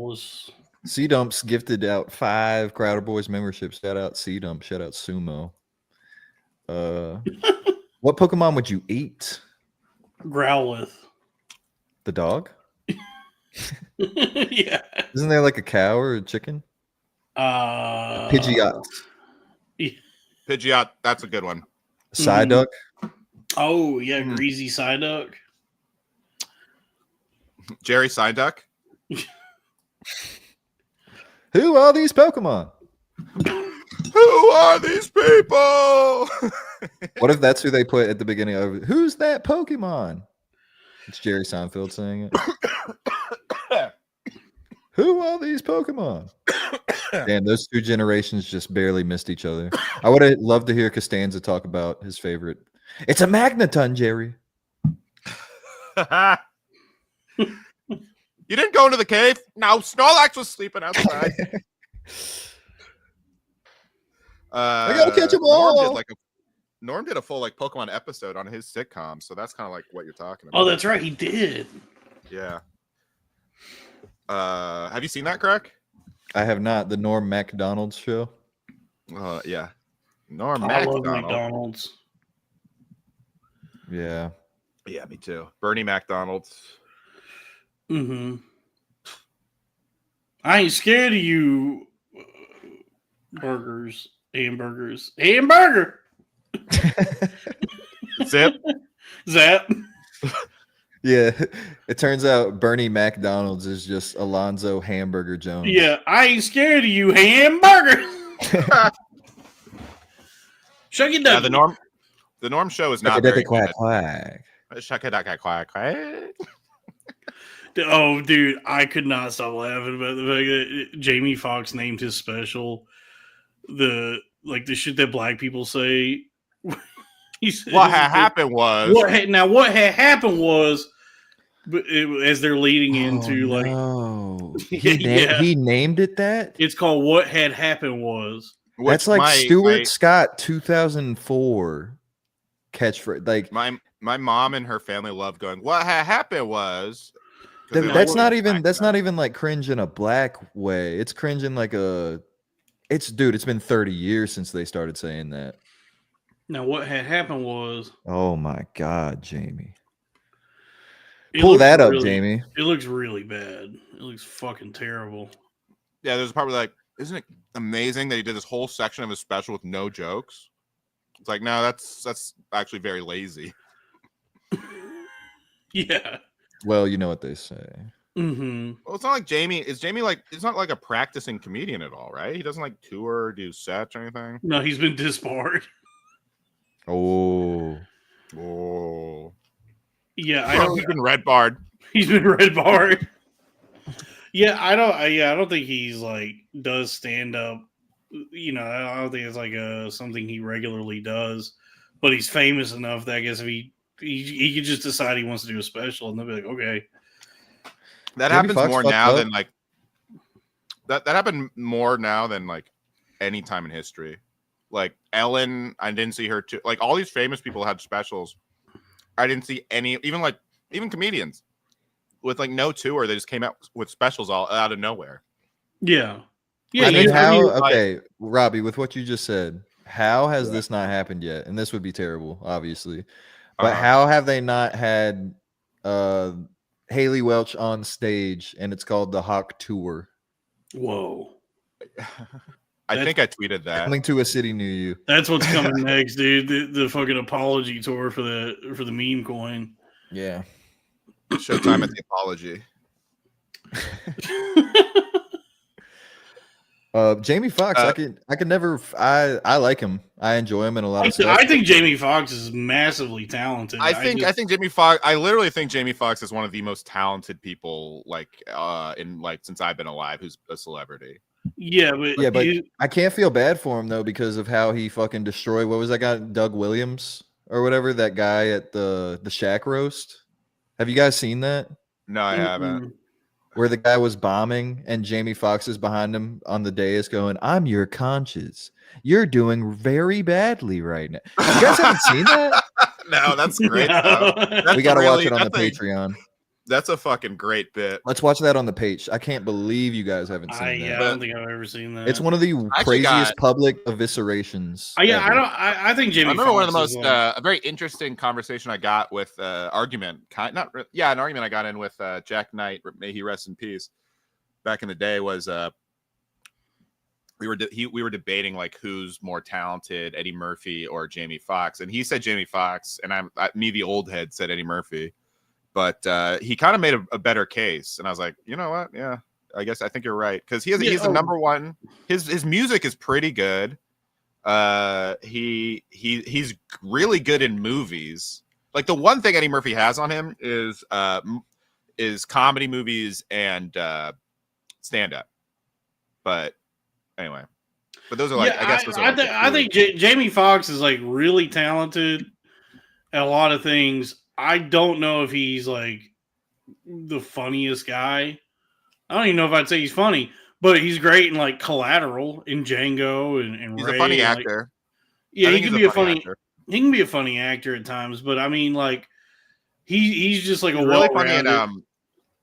C Dumps gifted out 5 Crowder Boys memberships. Shout out C Dump. Shout out Sumo. What Pokemon would you eat? Growlithe. The dog? Yeah. Isn't there like a cow or a chicken? Pidgeot. Pidgeot, that's a good one. Psyduck. Oh yeah, Greasy Psyduck. Jerry Psyduck. Who are these Pokemon? Who are these people? What if that's who they put at the beginning of Who's that Pokemon? It's Jerry Seinfeld saying it. Who are these Pokemon? Damn, those 2 generations just barely missed each other. I would have loved to hear Costanza talk about his favorite. It's a Magneton, Jerry. You didn't go into the cave? No, Snorlax was sleeping outside. I gotta catch them all. Norm did a full like Pokemon episode on his sitcom, so that's kind of like what you're talking about. Oh, that's right, he did. Yeah. Have you seen that, Crack? I have not. The Norm MacDonald's show. Yeah. Norm I love MacDonald. McDonald's. Yeah. Yeah, me too. Bernie McDonald's. Mm-hmm. I ain't scared of you. Hamburger. Zip. Zap. Yeah. It turns out Bernie McDonald's is just Alonzo Hamburger Jones. Yeah, I ain't scared of you, hamburger. Shuck it Yeah, down. the Norm show is not very quack good. quack. Quack. Oh, dude, I could not stop laughing about the fact that Jamie Foxx named his special the shit that black people say. What had happened was what had happened was, as they're leading into no. yeah, he named it that. It's called "What Had Happened Was." That's like Stuart Scott 2004 catchphrase. Like my mom and her family love going. What had happened was. That's not even like cringe in a black way. It's cringe in like it's been 30 years since they started saying that. Now, what had happened was. Oh my God, Jamie. Pull that up, Jamie. It looks really bad. It looks fucking terrible. Yeah, there's probably like, isn't it amazing that he did this whole section of his special with no jokes? It's like, no, that's actually very lazy. Yeah. Well, you know what they say. Mm-hmm. Well, it's not like Jamie. Is Jamie like? It's not like a practicing comedian at all, right? He doesn't like tour or do sets or anything. No, he's been disbarred. Oh. Yeah, he's been red barred. He's been red barred. Yeah, I don't think he's like does stand up. You know, I don't think it's like something he regularly does. But he's famous enough that I guess if he could just decide he wants to do a special, and they'll be like, okay. That happens more now than like that happened more now than like any time in history. Like Ellen, I didn't see her too. Like all these famous people had specials. I didn't see any, even comedians with like no tour. They just came out with specials all out of nowhere. Yeah. Yeah. I mean, Robbie, with what you just said, how has this not happened yet? And this would be terrible, obviously. But how have they not had Haley Welch on stage, and it's called the Hawk Tour? Whoa. I think I tweeted that. Coming to a city near you. That's what's coming next, dude. The fucking apology tour for the meme coin. Yeah. Showtime at the apology. Jamie Foxx, I could never. I like him. I enjoy him in a lot of stuff. I think Jamie Foxx is massively talented. I think Jamie Foxx. I literally think Jamie Foxx is one of the most talented people, since I've been alive, who's a celebrity. Yeah, but I can't feel bad for him though because of how he fucking destroyed. What was that guy, Doug Williams or whatever? That guy at the Shaq roast. Have you guys seen that? No, I haven't. Where the guy was bombing and Jamie Foxx is behind him on the dais going, "I'm your conscience. You're doing very badly right now." You guys haven't seen that? No, that's great. That's we got to watch it on the Patreon. That's a fucking great bit. Let's watch that on the page. I can't believe you guys haven't seen that. Yeah, I don't think I've ever seen that. It's one of the craziest public eviscerations. I think Jamie. I remember one of the most a very interesting conversation I got with an argument I got in with Jack Knight. May he rest in peace. Back in the day, was we were debating like who's more talented, Eddie Murphy or Jamie Foxx, and he said Jamie Foxx, and me, the old head, said Eddie Murphy. But he kind of made a better case, and I was like, you know what? Yeah, I think you're right, because he's the number one. His music is pretty good. He's really good in movies. Like the one thing Eddie Murphy has on him is comedy movies and stand up. But anyway, those are like I guess those are. I think Jamie Foxx is like really talented at a lot of things. I don't know if he's like the funniest guy. I don't even know if I'd say he's funny, but he's great in like Collateral, in Django, and he's Ray. A funny actor. Yeah, he can be a funny actor. He can be a funny actor at times, but I mean, like he's just like really funny. And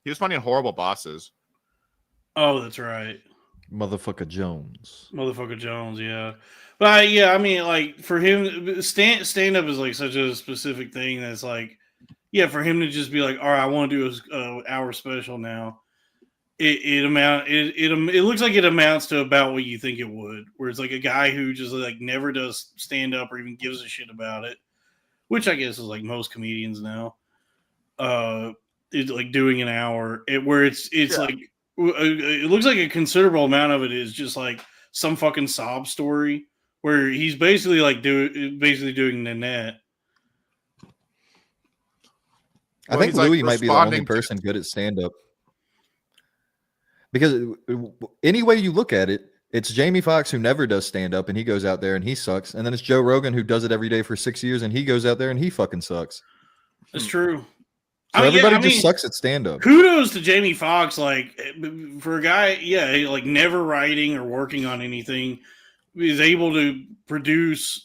he was funny in Horrible Bosses. Oh, that's right. Motherfucker Jones, yeah. But yeah, I mean, like for him, stand up is like such a specific thing that's like, yeah, for him to just be like, all right, I want to do an hour special now. It looks like it amounts to about what you think it would, where it's like a guy who just like never does stand up or even gives a shit about it, which I guess is like most comedians now. It's like doing an hour where it's like it looks like a considerable amount of it is just like some fucking sob story where he's basically like doing Nanette. I think Louis might be the only person good at stand-up. Because any way you look at it, it's Jamie Foxx who never does stand-up and he goes out there and he sucks. And then it's Joe Rogan who does it every day for 6 years and he goes out there and he fucking sucks. That's true. So everybody just sucks at stand-up. Kudos to Jamie Foxx, like for a guy, like never writing or working on anything, is able to produce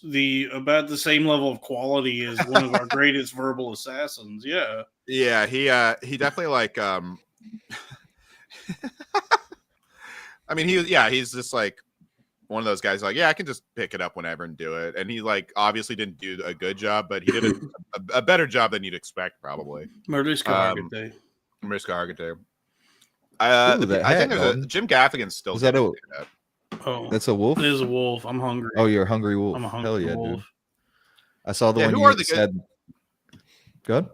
about the same level of quality as one of our greatest verbal assassins. Yeah. Yeah, he definitely like I mean he's just like one of those guys like, yeah, I can just pick it up whenever and do it. And he like obviously didn't do a good job, but he did a better job than you'd expect probably. Mariska Hargitay. I think there's a Jim Gaffigan's still. Is that a? Oh, that's a wolf. It is a wolf. I'm hungry. Oh, you're a hungry wolf. I'm a hungry wolf. Dude. I saw the one you said. Good.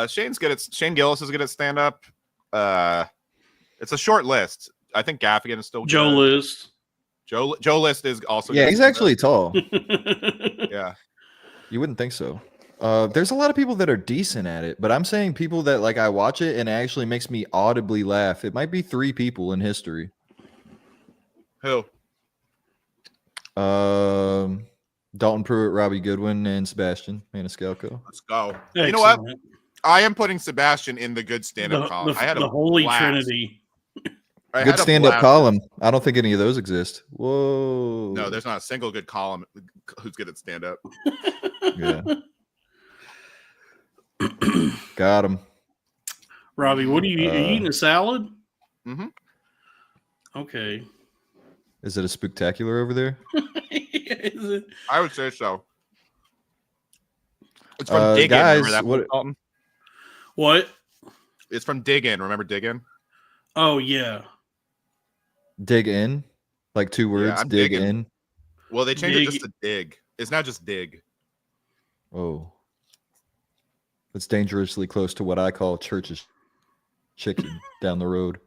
Shane Gillis is good at stand up. It's a short list. I think Gaffigan is still Joe good. List. Joe List is also good. He's actually tall. Yeah. You wouldn't think so. There's a lot of people that are decent at it, but I'm saying people that like I watch it and it actually makes me audibly laugh. It might be 3 people in history. Who? Dalton Pruitt, Robbie Goodwin, and Sebastian Maniscalco. Let's go. Excellent. You know what? I am putting Sebastian in the good stand-up column. I had the Holy blast. Trinity. Good stand-up column. I don't think any of those exist. Whoa. No, there's not a single good column who's good at stand-up. Yeah. Got him. Robbie, what are you eating? A salad? Mm-hmm. Okay. Is it a spectacular over there? Is it? I would say so. It's from Dig guys, In. Remember that what? It's from Dig In. Remember Dig In? Oh, yeah. Dig in? Like 2 words? Yeah, dig in? Well, they changed it just to dig. It's not just dig. Oh. It's dangerously close to what I call Church's chicken down the road.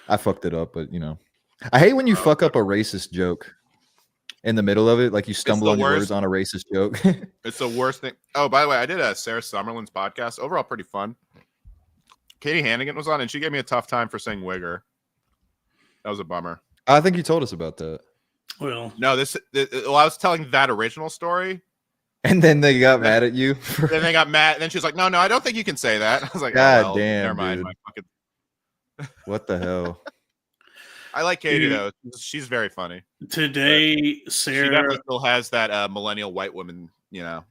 I fucked it up, but you know, I hate when you fuck up a racist joke in the middle of it, like you stumble on your words on a racist joke. It's the worst thing. Oh, by the way, I did a Sarah Summerlin's podcast. Overall, pretty fun. Katie Hannigan was on, and she gave me a tough time for saying wigger. That was a bummer. I think you told us about that. Well, no, I was telling that original story, and then they got mad at you. Then they got mad. And then she was like, "No, I don't think you can say that." I was like, "God oh, well, damn, never mind." dude. What the hell? I like Katie though; she's very funny. Today, Sarah she definitely still has that millennial white woman. You know,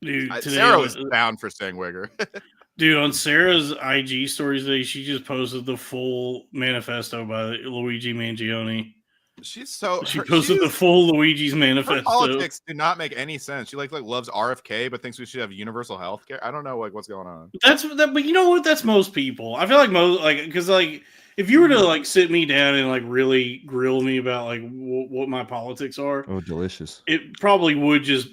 dude. Today, Sarah was down for saying wigger. Dude, on Sarah's IG stories today, she just posted the full manifesto by Luigi Mangione. She posted the full Luigi's manifesto. Her politics do not make any sense. She like loves RFK, but thinks we should have universal health care. I don't know what's going on. But you know what? That's most people. I feel like because if you were to sit me down and really grill me about what my politics are, oh, delicious. It probably would just.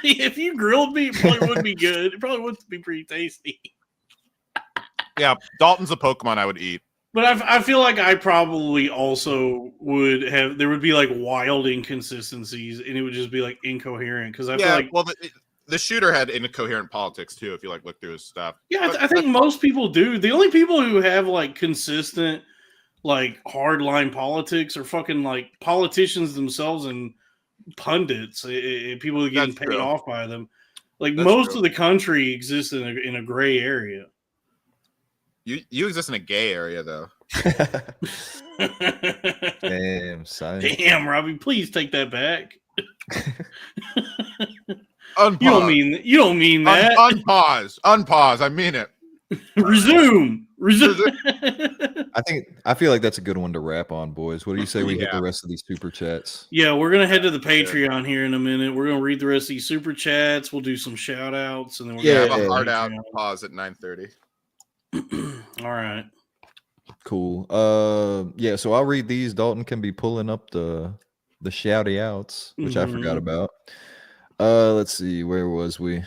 If you grilled me, it probably would be good. It probably would be pretty tasty. Yeah, Dalton's a Pokemon I would eat. But I feel like I probably also would have. There would be wild inconsistencies, and it would just be incoherent. Because I feel like the shooter had incoherent politics too. If you look through his stuff. Yeah, I think most people do. The only people who have consistent hardline politics are fucking politicians themselves and pundits, people who are getting paid off by them. Most of the country exists in a gray area. You exist in a gay area though. Damn, son. Damn, Robbie, please take that back. Unpause. You don't mean that. Unpause. I mean it. Resume. I feel like that's a good one to wrap on, boys. What do you say we hit the rest of these super chats? Yeah, we're gonna head to the Patreon here in a minute. We're gonna read the rest of these super chats. We'll do some shout outs, and then we're gonna have a hard out pause at 9:30. All right. Cool. Yeah, so I'll read these. Dalton can be pulling up the shouty outs, which I forgot about. Let's see, where was we?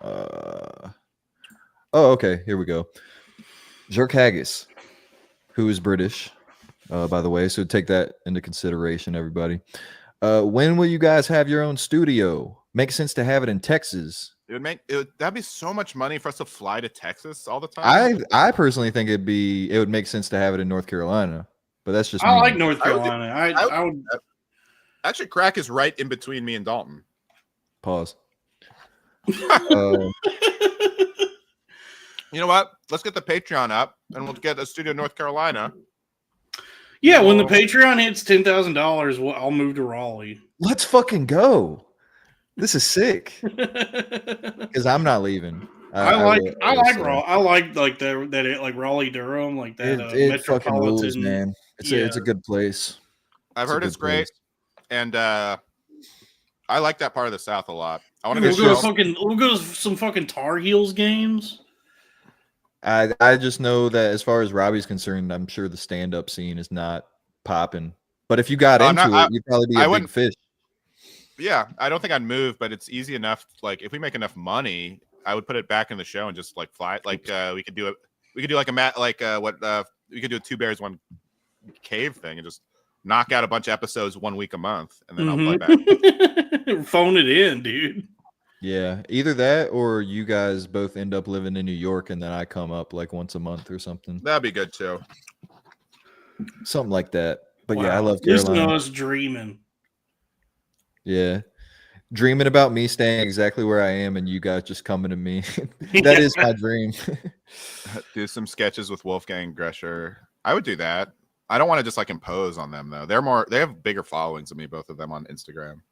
Oh, okay, here we go. Jerk Haggis, who is British, by the way, so take that into consideration, everybody. When will you guys have your own studio? Makes sense to have it in Texas. That'd be so much money for us to fly to Texas all the time. I personally think it would make sense to have it in North Carolina, but that's just I me. like North Carolina. I would actually. Crack is right in between me and Dalton. Pause. You know what? Let's get the Patreon up, and we'll get a studio in North Carolina. Yeah, when the Patreon hits $10,000, I'll move to Raleigh. Let's fucking go. This is sick. Because I'm not leaving. I like Raleigh Durham, like that. It fucking rules, man. It's a good place. I've heard it's great, and I like that part of the South a lot. I want to we'll go to some fucking Tar Heels games. I just know that as far as Robbie's concerned, I'm sure the stand-up scene is not popping. But if you got into it, you'd probably be a big fish. Yeah, I don't think I'd move, but it's easy enough. If we make enough money, I would put it back in the show and just fly it. We could do it. We could do we could do a Two Bears One Cave thing and just knock out a bunch of episodes 1 week a month, and then I'll fly back. Phone it in, dude. Yeah, either that or you guys both end up living in New York and then I come up once a month or something. That'd be good too. Something like that. But wow. Yeah, I love Carolina. Just know us dreaming. Yeah. Dreaming about me staying exactly where I am and you guys just coming to me. That is my dream. Do some sketches with Wolfgang Gresher. I would do that. I don't want to just impose on them though. They have bigger followings than me, both of them on Instagram.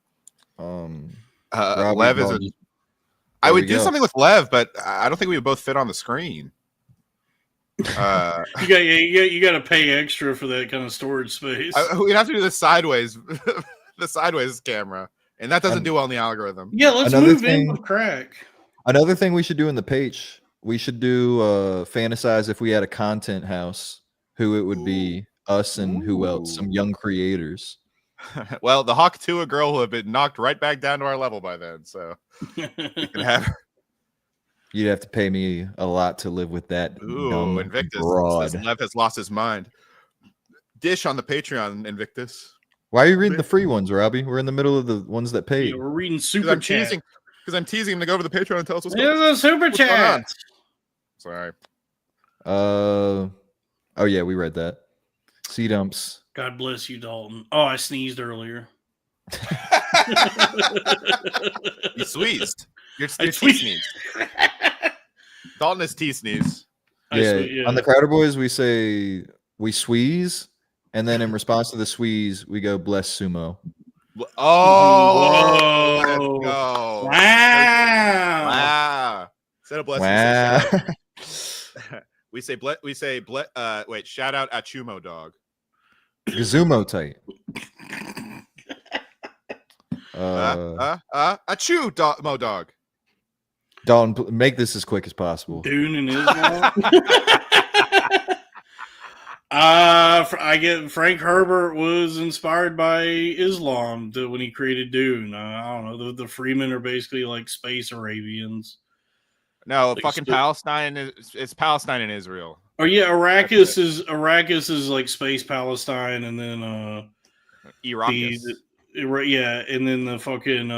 Lev is I would do something with Lev, but I don't think we would both fit on the screen. You got to pay extra for that kind of storage space. We'd have to do the sideways camera, and that doesn't do well in the algorithm. Yeah, let's move in with Crack. Another thing we should do in the page, we should do fantasize if we had a content house, who it would be, us and who else, some young creators. Well, the Hawk Tua girl will have been knocked right back down to our level by then, so we can have her. You'd have to pay me a lot to live with that Ooh, dumb Invictus broad. says Lev has lost his mind. Dish on the Patreon, Invictus. Why are you reading the free ones, Robbie? We're in the middle of the ones that paid. Yeah, we're reading super chat. Because I'm teasing him to go over the Patreon and tell us what's going on. There's a super chat. Sorry. Oh yeah, we read that. C dumps. God bless you, Dalton. Oh, I sneezed earlier. You squeezed. Your I teeth sneeze. Dalton is teeth sneeze. Yeah, on the Crowder Boys, we say we squeeze, and then in response to the squeeze, we go bless sumo. Oh, let's go! Wow! Wow! Instead of blessing, we say wait, shout out Achumo dog. Gazumo tight. Achu mo dog. Dalton, make this as quick as possible. Dune and Islam. I get Frank Herbert was inspired by Islam when he created Dune. I don't know. The Freemen are basically like space Arabians. No, like fucking Palestine. It's Palestine and Israel. Oh yeah, Arrakis is like space Palestine, and then Iraq. Yeah, and then the fucking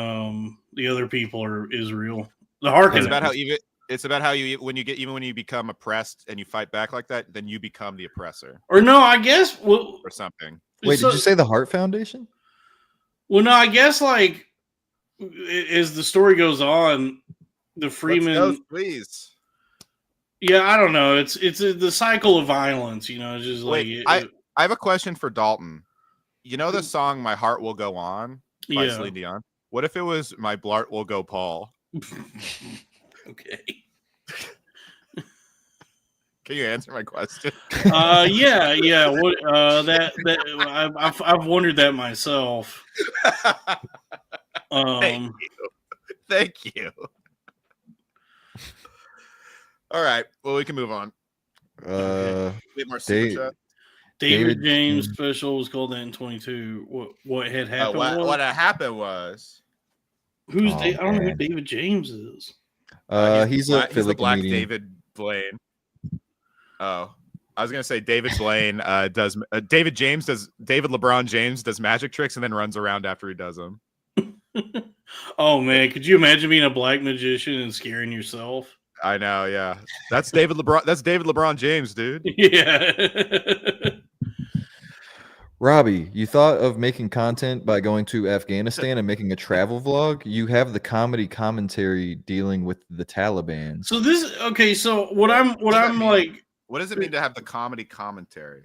the other people are Israel. The Harkonnens. It's about how you when you become oppressed and you fight back like that, then you become the oppressor. Or no, I guess or something. Wait, did you say the Heart Foundation? Well, no, I guess like as the story goes on, the Freemen. Let's go, please. Yeah, I don't know. It's the cycle of violence. You know, it's just Wait, like I have a question for Dalton. You know the song "My Heart Will Go On" by Celine Dion. What if it was "My Blart Will Go Paul"? Okay. Can you answer my question? Yeah. What I've wondered that myself. Thank you. All right. Well, we can move on. We have more super chat. David James special was called that in 22. What had happened? What had happened was who's I don't know who David James is. He's a the black comedian. David Blaine. Oh, I was gonna say David Blaine does David LeBron James does magic tricks and then runs around after he does them. Oh man, could you imagine being a black magician and scaring yourself? I know, yeah. That's David LeBron James, dude. Yeah. Robbie, you thought of making content by going to Afghanistan and making a travel vlog? You have the comedy commentary dealing with the Taliban. So what does it mean to have the comedy commentary?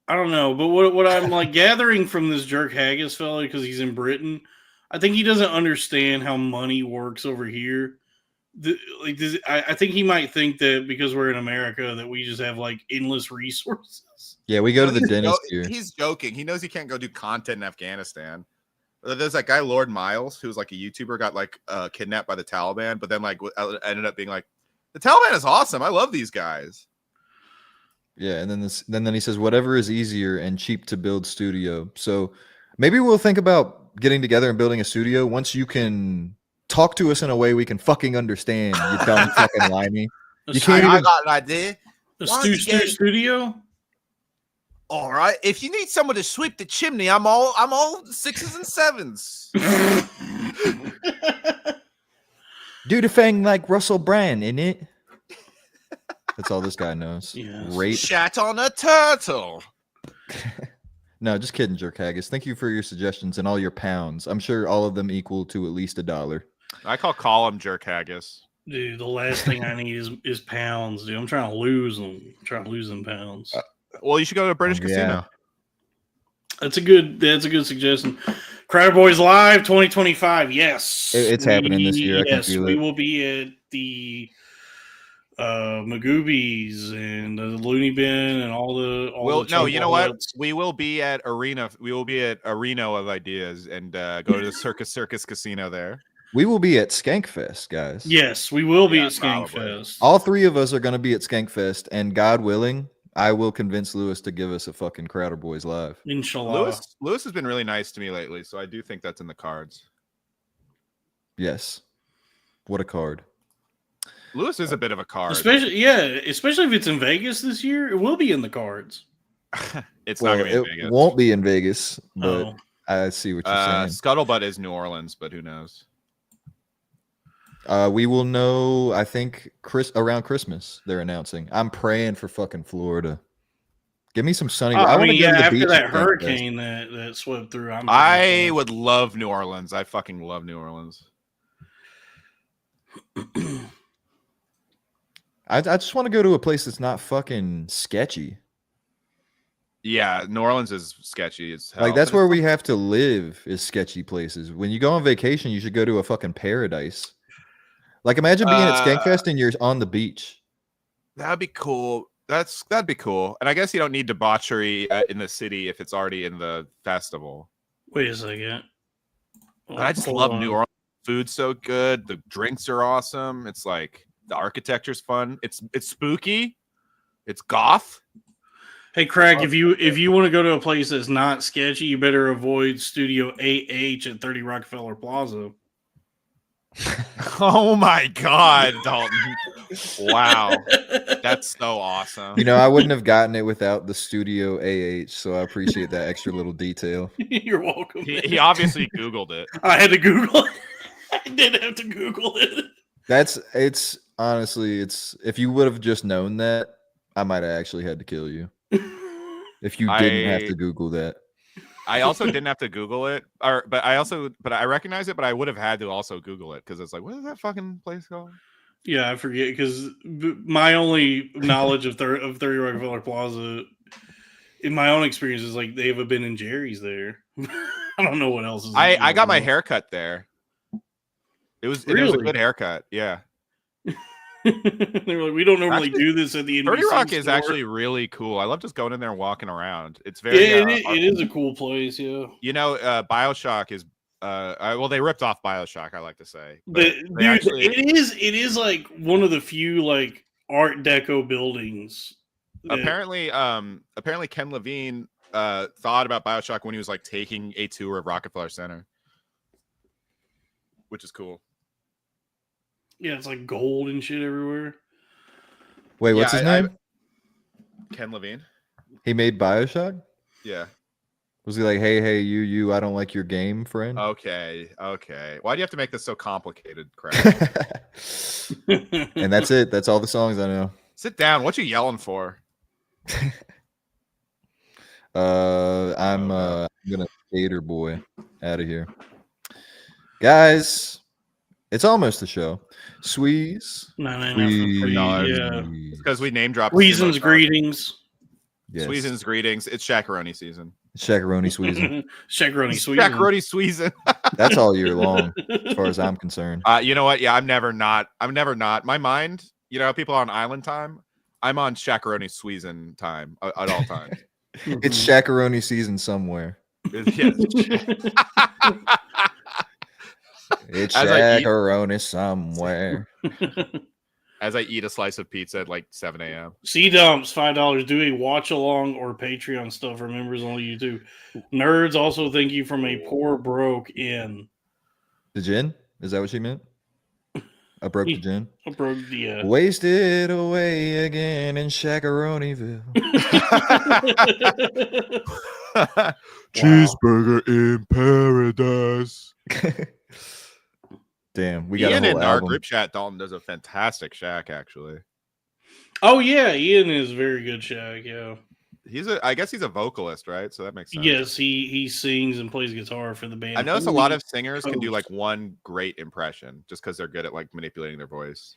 I don't know, but what I'm like gathering from this jerk Haggis fella, because he's in Britain, I think he doesn't understand how money works over here. I think he might think that because we're in America that we just have like endless resources. Yeah, we go to the dentist here. He's joking. He knows he can't go do content in Afghanistan. There's that guy Lord Miles, who's like a YouTuber, got like kidnapped by the Taliban, but then like ended up being like, the Taliban is awesome. I love these guys. Yeah, and then he says whatever is easier and cheap to build studio. So maybe we'll think about getting together and building a studio once you can talk to us in a way we can fucking understand. You dumb fucking limey. You can't. I got an idea. A studio. All right. If you need someone to sweep the chimney, I'm all sixes and sevens. Do the thing like Russell Brand, innit? That's all this guy knows. Yes. Rape. Shat on a turtle. No, just kidding, Jerk Haggis. Thank you for your suggestions and all your pounds. I'm sure all of them equal to at least $1. I call him Jerk Haggis. Dude, the last thing I need is pounds, dude. I'm trying to lose them. I'm trying to lose them pounds. Well, you should go to a British casino. That's a good suggestion. Crowder Boys Live 2025. Yes. It's happening this year. Yes, we will be at the Magoobies and the Looney Bin and all the you know what? We will be at Arena. We will be at Arena of Ideas and go to the Circus Casino there. We will be at Skankfest, guys. Yes, we will be at Skankfest. All three of us are going to be at Skankfest, and God willing, I will convince Lewis to give us a fucking Crowder Boys Live. Inshallah. Lewis has been really nice to me lately, so I do think that's in the cards. Yes. What a card. Lewis is a bit of a card. Especially if it's in Vegas this year, it will be in the cards. It's not going to be in it Vegas. won't be in Vegas, but Oh. I see what you're saying. Scuttlebutt is New Orleans, but who knows? We will know, I think, around Christmas, they're announcing. I'm praying for fucking Florida. Give me some sunny. I want to mean, go to the after beach that at Skankfest. hurricane that swept through, I would love New Orleans. I fucking love New Orleans. I just want to go to a place that's not fucking sketchy. Yeah, New Orleans is sketchy as hell. Like, that's where we have to live, is sketchy places. When you go on vacation, you should go to a fucking paradise. Like, imagine being at Skankfest and you're on the beach. That'd be cool. That'd be cool. And I guess you don't need debauchery in the city if it's already in the festival. Wait a second. I just love New Orleans. Food's so good. The drinks are awesome. It's like the architecture's fun. It's spooky. It's goth. Hey, Craig, if you want to go to a place that's not sketchy, you better avoid Studio 8H at 30 Rockefeller Plaza. Oh my God, Dalton. Wow. That's so awesome. You know, I wouldn't have gotten it without the Studio AH, so I appreciate that extra little detail. You're welcome. He obviously Googled it. I had to Google it. I did have to Google it. It's honestly, if you would have just known that, I might have actually had to kill you. If you didn't have to Google that. I also didn't have to Google it, but I recognize it, but I would have had to also Google it because it's like, what is that fucking place called? Yeah, I forget because my only knowledge of 30 Rockefeller Plaza, in my own experience, is like they have a Ben and Jerry's there. I don't know what else is. I got my haircut there. It was a good haircut. Yeah. They were like, we don't normally do this at the NBC 30 Rock store. is actually really cool. I love just going in there and walking around. It's very it is a cool place. Yeah. You know, BioShock is well, they ripped off BioShock, I like to say. It is like one of the few like Art Deco buildings. Apparently Ken Levine thought about BioShock when he was like taking a tour of Rockefeller Center, which is cool. Yeah, it's like gold and shit everywhere. Wait, what's his name? Ken Levine. He made BioShock? Yeah. Was he like, hey, you, I don't like your game, friend? Okay. Why do you have to make this so complicated, crap? And that's it. That's all the songs I know. Sit down. What you yelling for? I'm gonna Gator Boy out of here. Guys, it's almost the show. Squeeze. $9.99 It's because we name dropped. Squeezin's greetings. Yes. Squeezin's greetings. It's Shaq-a-Roni season. Shaq-a-Roni Squeezin. Shaq-a-Roni Squeezin. Shaq-a-Roni Squeezin. That's all year long, as far as I'm concerned. You know what? Yeah, I'm never not. My mind, you know, people are on island time. I'm on Shaq-a-Roni Squeezin time at all times. It's Shaq-a-Roni season somewhere. It's Shaq-a-Roni somewhere. As I eat a slice of pizza at like 7 a.m. C-Dumps, $5. Do a watch along or Patreon stuff for members only YouTube. Nerds, also thank you from a poor broke in. The gin? Is that what she meant? I broke the gin. I broke the Wasted away again in Shaq-a-Roniville. Cheeseburger in paradise. Damn, we got Ian a whole in our album. group chat. Dalton does a fantastic Shaq, actually. Oh yeah, Ian is very good Shaq. Yeah, I guess he's a vocalist, right? So that makes sense. Yes, he sings and plays guitar for the band. I noticed a lot of singers can do like one great impression just because they're good at like manipulating their voice.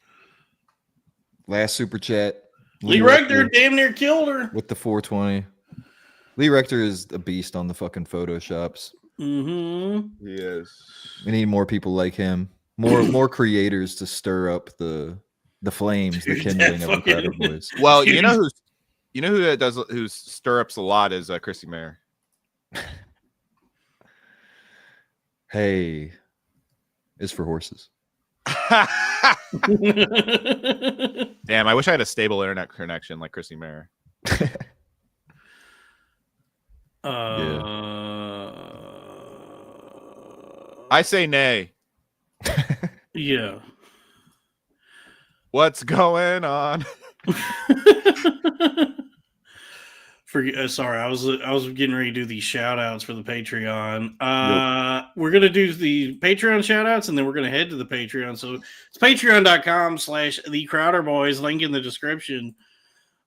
Last super chat. Lee Rector damn near killed her with the 420. Lee Rector is a beast on the fucking photoshops. Mm-hmm. He is. We need more people like him. More creators to stir up the flames, the kindling of Incredible Boys. Well, you know who stirrups a lot is Chrissy Mayer. Hey, it's for horses. Damn, I wish I had a stable internet connection like Chrissy Mayer. I say nay. Yeah. What's going on? Sorry, I was getting ready to do these shout outs for the Patreon. We're gonna do the Patreon shout outs and then we're gonna head to the Patreon. So it's patreon.com/the Crowder Boys, link in the description.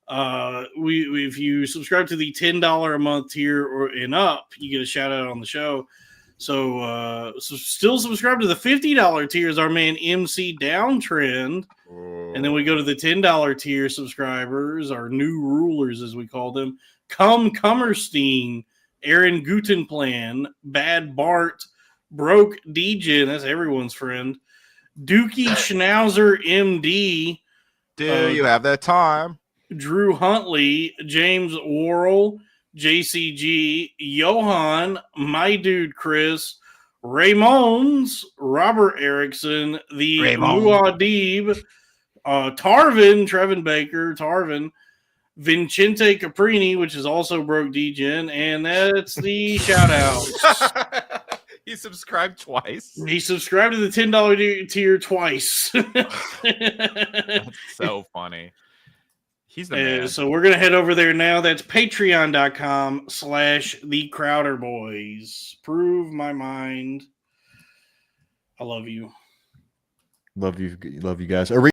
If you subscribe to the $10 a month tier or and up, you get a shout out on the show. So still subscribe to the $50 tier is our man MC Downtrend. And then we go to the $10 tier subscribers, our new rulers, as we call them. Kummerstein, Aaron Gutenplan, Bad Bart, Broke DJ, that's everyone's friend. Dookie Schnauzer MD. Do you have that time? Drew Huntley, James Worrell, JCG, Johan, my dude Chris, Ramones, Robert Erickson, the Muad'Dib, Tarvin, Trevin Baker, Tarvin, Vincente Caprini, which is also Broke DGen, and that's the shout out. He subscribed twice. He subscribed to the $10 tier twice. That's so funny. He's the man. So we're going to head over there now. That's patreon.com/the Crowder Boys. Prove my mind. I love you. Love you guys.